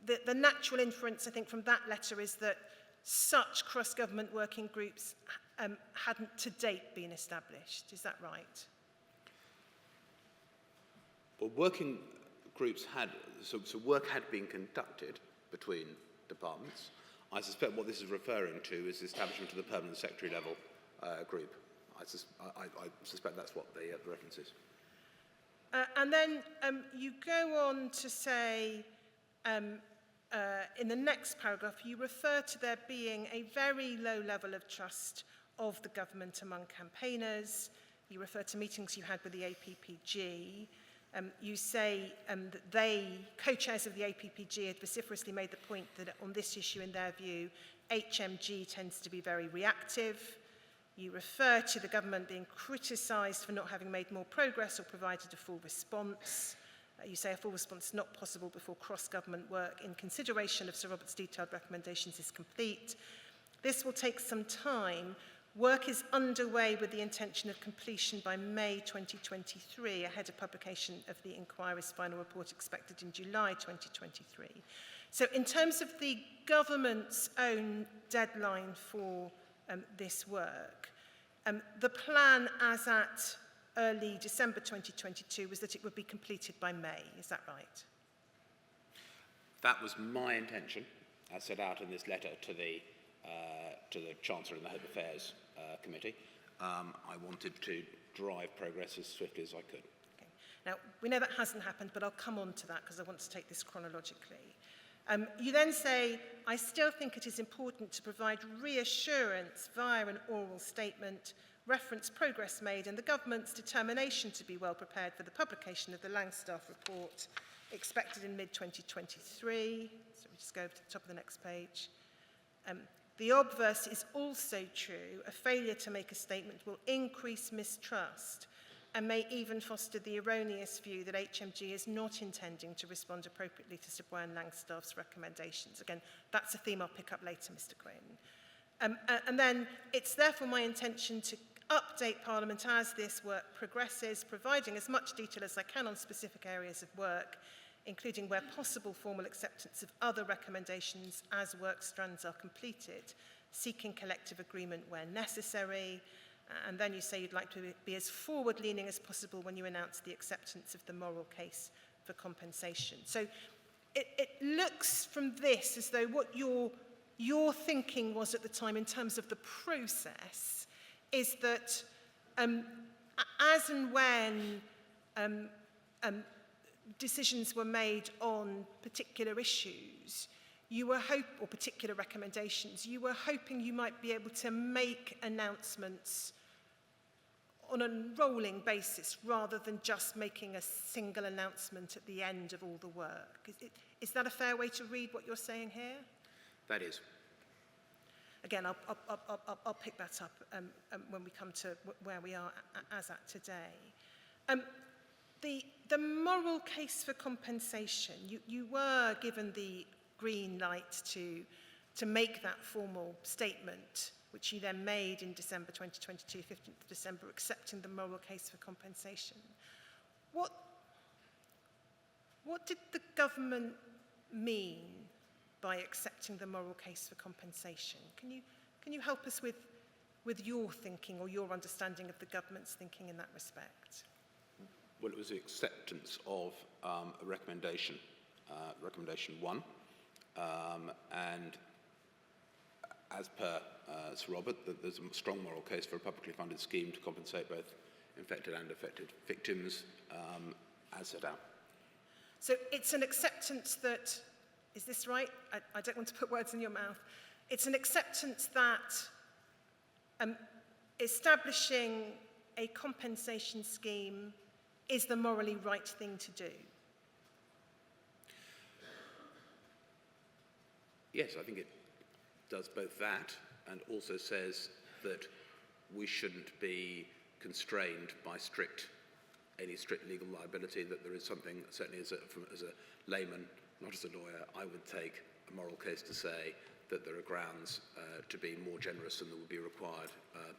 the natural inference, I think, from that letter is that such cross-government working groups hadn't to date been established. Is that right? Well, working groups so work had been conducted between departments. I suspect what this is referring to is the establishment of the permanent secretary level group. I suspect that's what the reference is. And then you go on to say, in the next paragraph, you refer to there being a very low level of trust of the government among campaigners. You refer to meetings you had with the APPG. You say that they, co-chairs of the APPG, had vociferously made the point that on this issue, in their view, HMG tends to be very reactive. You refer to the government being criticised for not having made more progress or provided a full response. You say a full response is not possible before cross-government work in consideration of Sir Robert's detailed recommendations is complete. This will take some time. Work is underway with the intention of completion by May 2023, ahead of publication of the inquiry's final report expected in July 2023. So in terms of the government's own deadline for this work, the plan as at early December 2022 was that it would be completed by May. Is that right? That was my intention, as set out in this letter to the Chancellor and the Home Affairs Committee. I wanted to drive progress as swiftly as I could. Okay. Now, we know that hasn't happened, but I'll come on to that because I want to take this chronologically. You then say, I still think it is important to provide reassurance via an oral statement, reference progress made and the government's determination to be well prepared for the publication of the Langstaff report expected in mid-2023. So we just go over to the top of the next page. The obverse is also true. A failure to make a statement will increase mistrust and may even foster the erroneous view that HMG is not intending to respond appropriately to Sir Brian Langstaff's recommendations. Again, that's a theme I'll pick up later, Mr. Quin. And then it's therefore my intention to update Parliament as this work progresses, providing as much detail as I can on specific areas of work, including where possible formal acceptance of other recommendations as work strands are completed, seeking collective agreement where necessary, and then you say you'd like to be as forward-leaning as possible when you announce the acceptance of the moral case for compensation. So it looks from this as though what your thinking was at the time in terms of the process is that as and when decisions were made on particular issues, you were or particular recommendations, you were hoping you might be able to make announcements on a rolling basis rather than just making a single announcement at the end of all the work. Is that a fair way to read what you're saying here? That is. Again, I'll pick that up when we come to where we are as at today. The moral case for compensation, you were given the green light to make that formal statement, which you then made in December 2022, 15th of December, accepting the moral case for compensation. What did the government mean by accepting the moral case for compensation? Can you help us with your thinking or your understanding of the government's thinking in that respect? Well, it was the acceptance of a recommendation, recommendation 1, and as per Sir Robert, there's a strong moral case for a publicly funded scheme to compensate both infected and affected victims, as set out. So it's an acceptance that, is this right? I don't want to put words in your mouth. It's an acceptance that establishing a compensation scheme is the morally right thing to do. Yes, I think it does both that and also says that we shouldn't be constrained by any strict legal liability, that there is something, certainly as a layman, not as a lawyer, I would take a moral case to say that there are grounds to be more generous than that would be required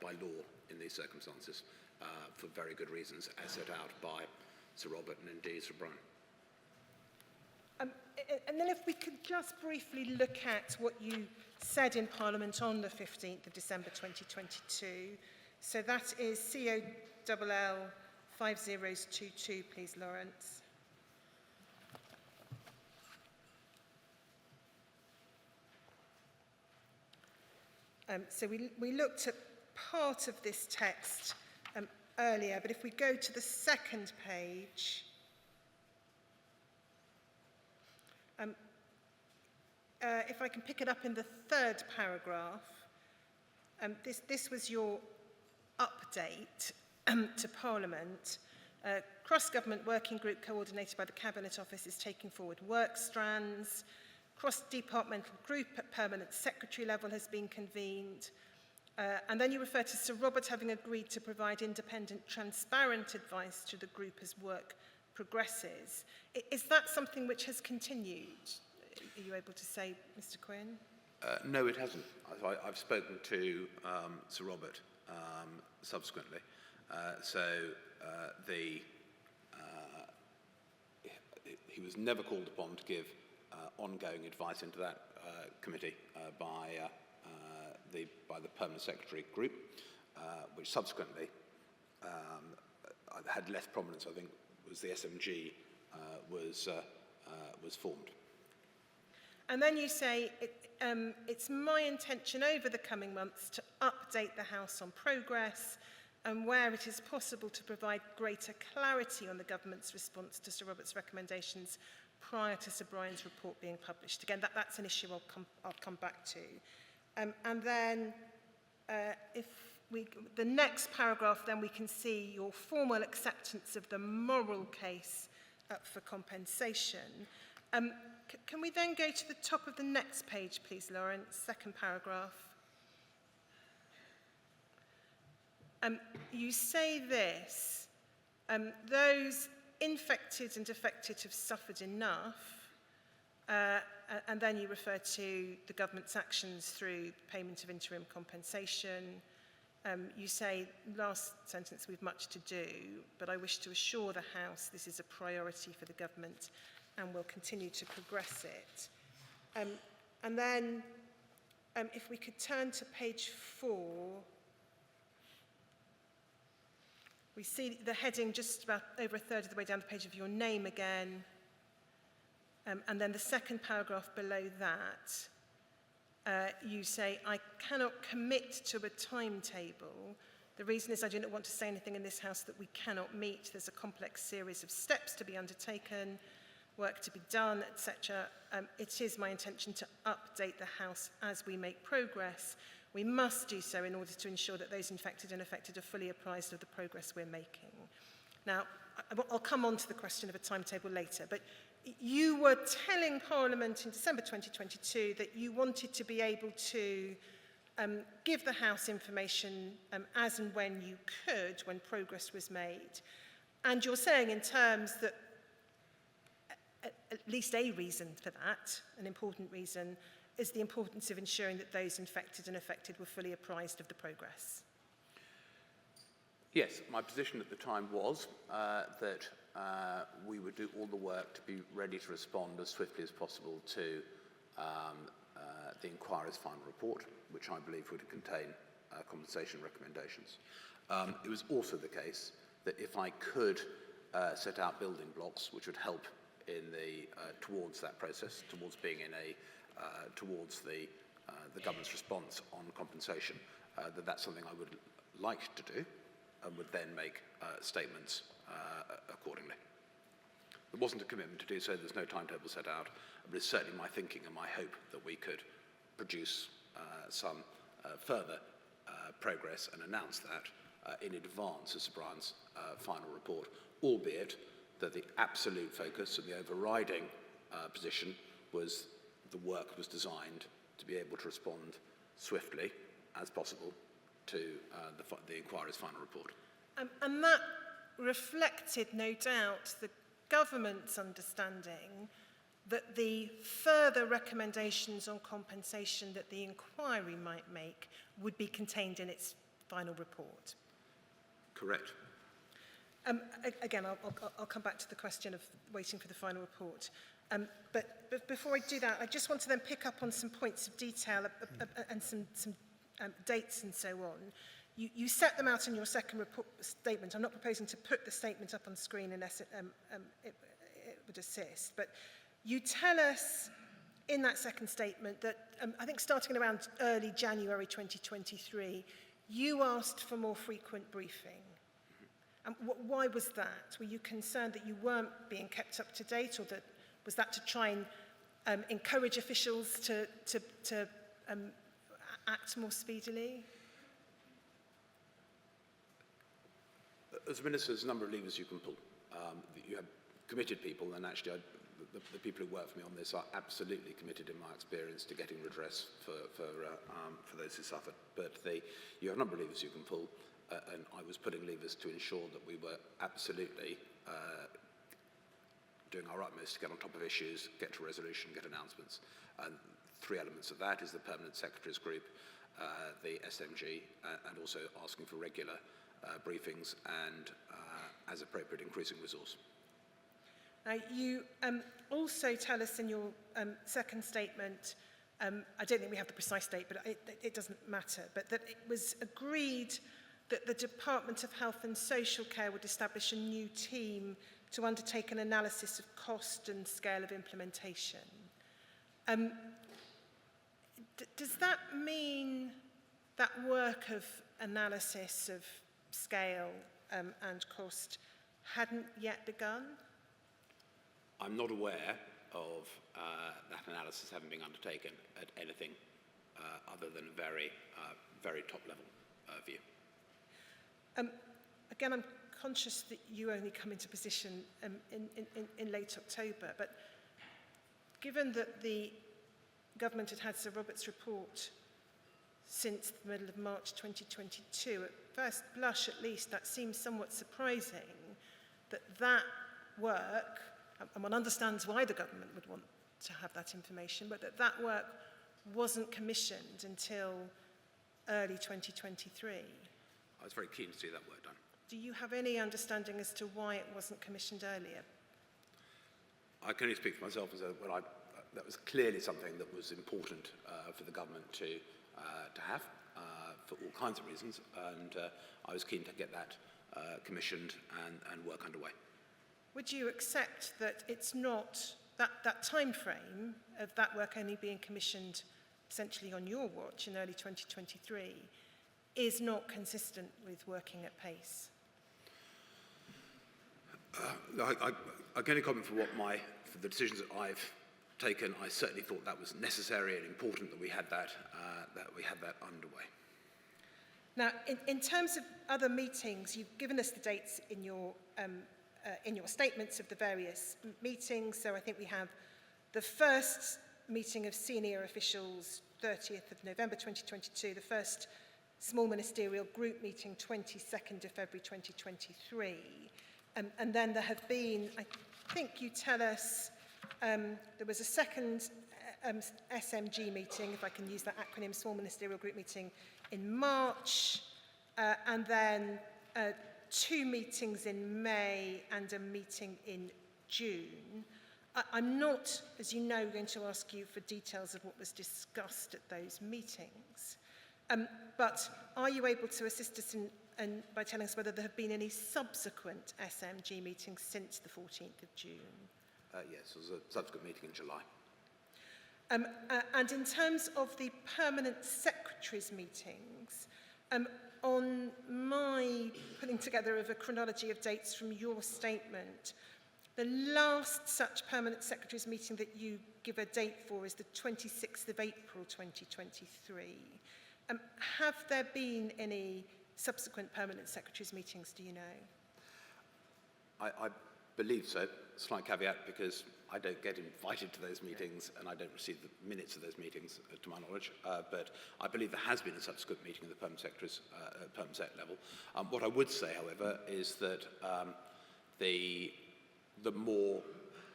by law in these circumstances, for very good reasons, as set out by Sir Robert and indeed Sir Brian. And then if we could just briefly look at what you said in Parliament on the 15th of December 2022. So that is COLL 5022, please, Lawrence. So we looked at part of this text earlier, but if we go to the second page, if I can pick it up in the third paragraph, this was your update to Parliament. Cross-government working group coordinated by the Cabinet Office is taking forward work strands. Cross-departmental group at permanent secretary level has been convened. And then you refer to Sir Robert having agreed to provide independent, transparent advice to the group as work progresses. Is that something which has continued? Are you able to say, Mr. Quin? No, it hasn't. I've spoken to Sir Robert subsequently. He was never called upon to give ongoing advice into that committee by the Permanent Secretary Group, which subsequently had less prominence. I think was the SMG was formed. And then you say, it's my intention over the coming months to update the House on progress and where it is possible to provide greater clarity on the government's response to Sir Robert's recommendations prior to Sir Brian's report being published. Again, that's an issue I'll come back to. And then the next paragraph, then we can see your formal acceptance of the moral case for compensation. Can we then go to the top of the next page, please, Lawrence? Second paragraph. You say this, those infected and affected have suffered enough, and then you refer to the government's actions through payment of interim compensation. You say, last sentence, we've much to do, but I wish to assure the House this is a priority for the government and will continue to progress it. And then, if we could turn to page 4, we see the heading just about over a third of the way down the page of your name again. And then the second paragraph below that, you say, I cannot commit to a timetable. The reason is I do not want to say anything in this House that we cannot meet. There's a complex series of steps to be undertaken, work to be done, etc. It is my intention to update the House as we make progress. We must do so in order to ensure that those infected and affected are fully apprised of the progress we're making. Now, I'll come on to the question of a timetable later, but you were telling Parliament in December 2022 that you wanted to be able to give the House information as and when you could, when progress was made. And you're saying in terms that at least a reason for that, an important reason, is the importance of ensuring that those infected and affected were fully apprised of the progress. Yes, my position at the time was that we would do all the work to be ready to respond as swiftly as possible to the inquiry's final report, which I believe would contain compensation recommendations. It was also the case that if I could set out building blocks which would help in towards that process, towards being in towards the government's response on compensation, that's something I would like to do, and would then make statements accordingly. There wasn't a commitment to do so. There's no timetable set out, but it's certainly my thinking and my hope that we could produce some further progress and announce that in advance of Sir Brian's final report, albeit that the absolute focus and the overriding position was the work was designed to be able to respond swiftly as possible to the inquiry's final report. And that reflected, no doubt, the government's understanding that the further recommendations on compensation that the inquiry might make would be contained in its final report. Correct. Again, I'll come back to the question of waiting for the final report. But before I do that, I just want to then pick up on some points of detail and some dates and so on. You set them out in your second statement. I'm not proposing to put the statement up on screen unless it would assist. But you tell us in that second statement that, I think starting around early January 2023, you asked for more frequent briefing. Why was that? Were you concerned that you weren't being kept up to date, or that was that to try and encourage officials to act more speedily? As Minister, there's a number of levers you can pull. You have committed people, and actually the people who work for me on this are absolutely committed, in my experience, to getting redress for those who suffered. But you have a number of levers you can pull, and I was putting levers to ensure that we were absolutely doing our utmost to get on top of issues, get to resolution, get announcements. And Three elements of that is the Permanent Secretaries Group, the SMG, and also asking for regular briefings and, as appropriate, increasing resource. You also tell us in your second statement, I don't think we have the precise date, but it doesn't matter, but that it was agreed that the Department of Health and Social Care would establish a new team to undertake an analysis of cost and scale of implementation. Does that mean that work of analysis of scale and cost hadn't yet begun? I'm not aware of that analysis having been undertaken at anything other than a very top-level view. Again, I'm conscious that you only come into position in late October, but given that the government had had Sir Robert's report since the middle of March 2022, at first blush at least, that seems somewhat surprising that work, and one understands why the government would want to have that information, but that work wasn't commissioned until early 2023. I was very keen to see that work done. Do you have any understanding as to why it wasn't commissioned earlier? I can only speak for myself as that was clearly something that was important for the government to have for all kinds of reasons, and I was keen to get that commissioned and work underway. Would you accept that it's not, that time frame of that work only being commissioned essentially on your watch in early 2023 is not consistent with working at pace? I can only comment for the decisions that I've taken. I certainly thought that was necessary and important that we had that underway. Now, in terms of other meetings, you've given us the dates in your statements of the various meetings. So I think we have the first meeting of senior officials, 30th of November 2022, the first small ministerial group meeting, 22nd of February 2023. And then there have been, I think you tell us, there was a second SMG meeting, if I can use that acronym, small ministerial group meeting, in March, and then 2 meetings in May and a meeting in June. I'm not, as you know, going to ask you for details of what was discussed at those meetings. But are you able to assist us by telling us whether there have been any subsequent SMG meetings since the 14th of June? Yes, there was a subsequent meeting in July. And in terms of the permanent secretaries' meetings, on my putting together of a chronology of dates from your statement, the last such permanent secretaries' meeting that you give a date for is the 26th of April 2023. Have there been any subsequent permanent secretaries' meetings, do you know? I believe so. Slight caveat, because I don't get invited to those meetings and I don't receive the minutes of those meetings, to my knowledge. But I believe there has been a subsequent meeting of the permanent secretaries at permanent sec level. What I would say, however, is that the more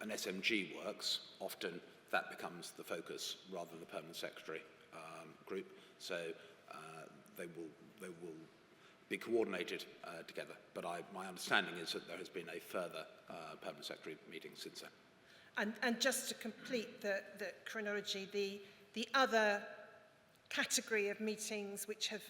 an SMG works, often that becomes the focus rather than the permanent secretary group. So they will be coordinated together. But my understanding is that there has been a further permanent secretary meeting since then. And just to complete the chronology, the other category of meetings which have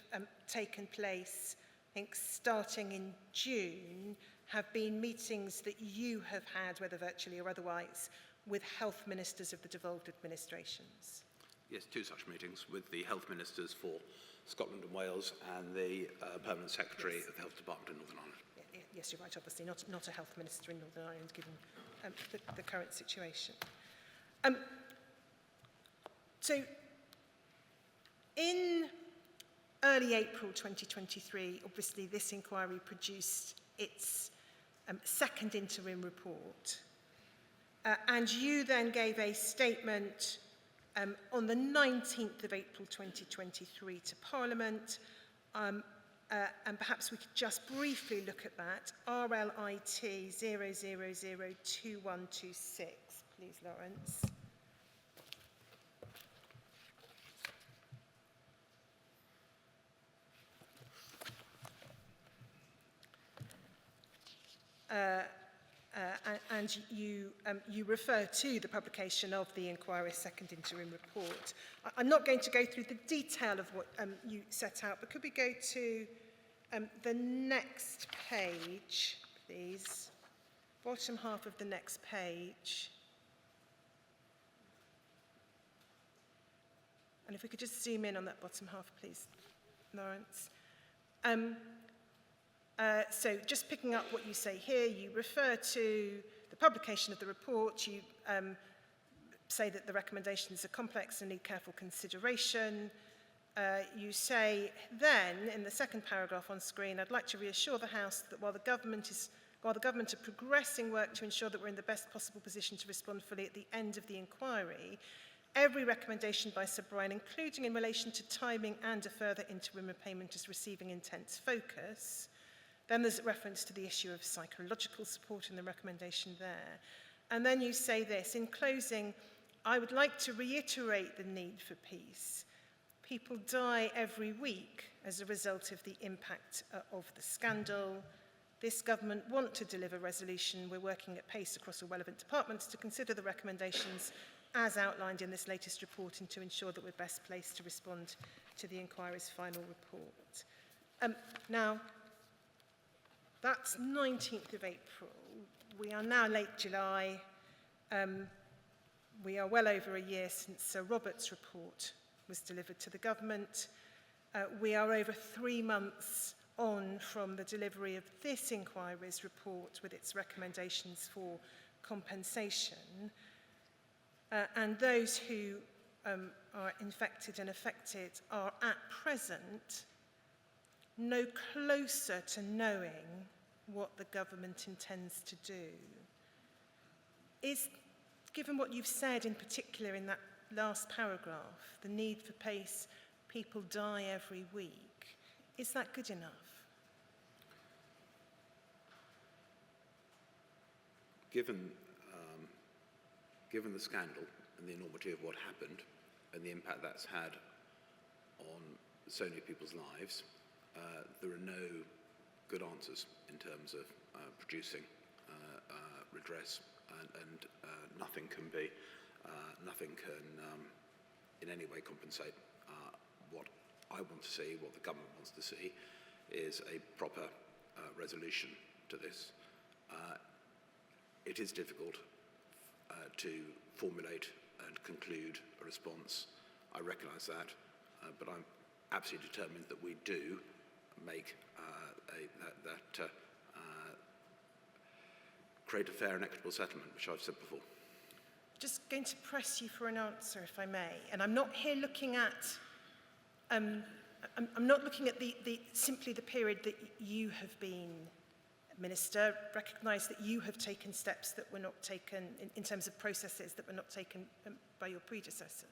taken place, I think starting in June, have been meetings that you have had, whether virtually or otherwise, with health ministers of the devolved administrations. Yes, 2 such meetings with the health ministers for Scotland and Wales and the permanent secretary of the Health Department in Northern Ireland. Yes, you're right, obviously, not a health minister in Northern Ireland, given the current situation. So, in early April 2023, obviously this inquiry produced its second interim report, and you then gave a statement on the 19th of April 2023 to Parliament, and perhaps we could just briefly look at that. RLIT 00022126, please, Lawrence. and you refer to the publication of the inquiry's second interim report. I'm not going to go through the detail of what you set out, but could we go to the next page, please? Bottom half of the next page. And if we could just zoom in on that bottom half, please, Lawrence. So just picking up what you say here, you refer to the publication of the report, you say that the recommendations are complex and need careful consideration. You say then, in the second paragraph on screen, I'd like to reassure the House that while the government are progressing work to ensure that we're in the best possible position to respond fully at the end of the inquiry, every recommendation by Sir Brian, including in relation to timing and a further interim repayment, is receiving intense focus. Then there's a reference to the issue of psychological support in the recommendation there. And then you say this, in closing, I would like to reiterate the need for peace. People die every week as a result of the impact of the scandal. This government want to deliver resolution. We're working at pace across all relevant departments to consider the recommendations as outlined in this latest report and to ensure that we're best placed to respond to the inquiry's final report. Now, that's 19th of April. We are now late July. We are well over a year since Sir Robert's report was delivered to the government. We are over 3 months on from the delivery of this inquiry's report with its recommendations for compensation. And those who are infected and affected are at present no closer to knowing what the government intends to do. Given what you've said in particular in that last paragraph, the need for pace, people die every week, is that good enough? Given the scandal and the enormity of what happened and the impact that's had on so many people's lives, there are no good answers in terms of producing redress, and nothing can in any way compensate. What I want to see, what the government wants to see, is a proper resolution to this. It is difficult to formulate and conclude a response. I recognise that, but I'm absolutely determined that we do make create a fair and equitable settlement, which I've said before. Just going to press you for an answer, if I may. And I'm not here looking at, I'm not looking at simply the period that you have been Minister. Recognise that you have taken steps that were not taken in terms of processes that were not taken by your predecessor.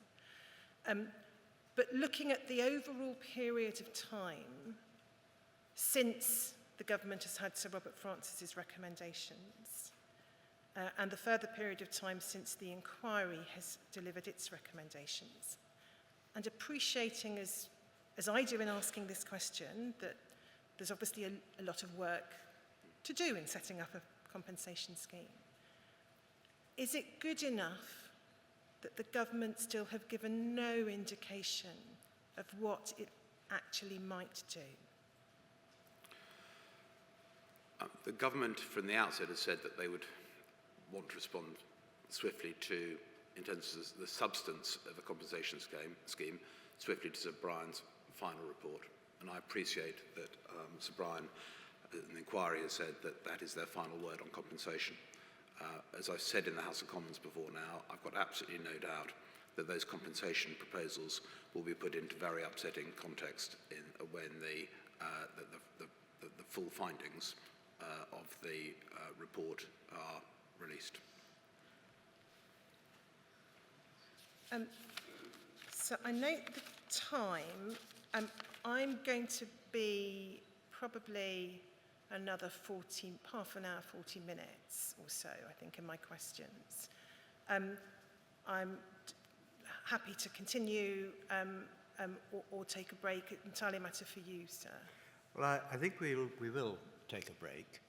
But looking at the overall period of time since the government has had Sir Robert Francis's recommendations, and the further period of time since the inquiry has delivered its recommendations, and appreciating, as I do in asking this question, that there's obviously a lot of work to do in setting up a compensation scheme. Is it good enough that the government still have given no indication of what it actually might do? The government from the outset has said that they would want to respond swiftly to, in terms of the substance of a compensation scheme, swiftly to Sir Brian's final report. And I appreciate that Sir Brian, an inquiry, has said that that is their final word on compensation. As I've said in the House of Commons before now, I've got absolutely no doubt that those compensation proposals will be put into very upsetting context when the full findings of the report are released. So I note the time. I'm going to be probably another half an hour, 40 minutes or so, I think, in my questions. I'm happy to continue or take a break. It's entirely a matter for you, sir. Well, I think we will take a break.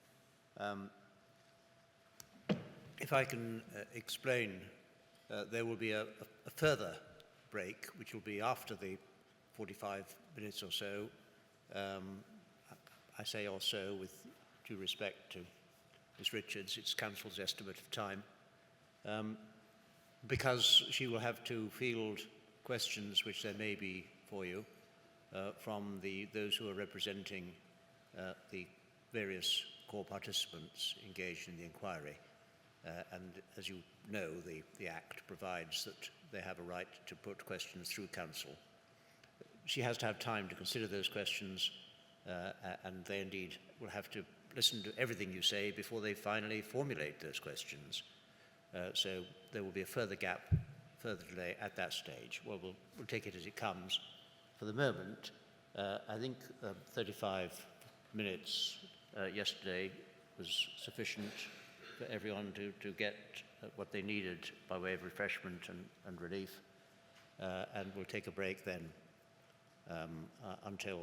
If I can explain, there will be a further break, which will be after the 45 minutes or so. I say or so with due respect to Ms. Richards, it's Council's estimate of time, because she will have to field questions which there may be for you from those who are representing the various core participants engaged in the inquiry. And as you know, the Act provides that they have a right to put questions through Council. She has to have time to consider those questions, and they indeed will have to listen to everything you say before they finally formulate those questions. So there will be a further gap, further delay at that stage. Well, we'll take it as it comes. For the moment, I think 35 minutes yesterday was sufficient for everyone to get what they needed by way of refreshment and relief. And we'll take a break then until,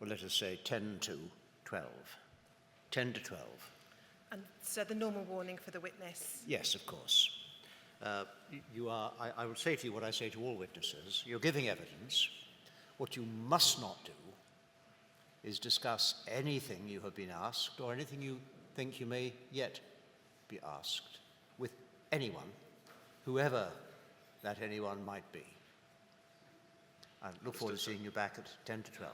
well, let us say 10 to 12. 10 to 12. And so the normal warning for the witness. Yes, of course. I would say to you what I say to all witnesses. You're giving evidence. What you must not do is discuss anything you have been asked or anything you think you may yet be asked with anyone, whoever that anyone might be. I look forward to seeing you back at 10 to 12.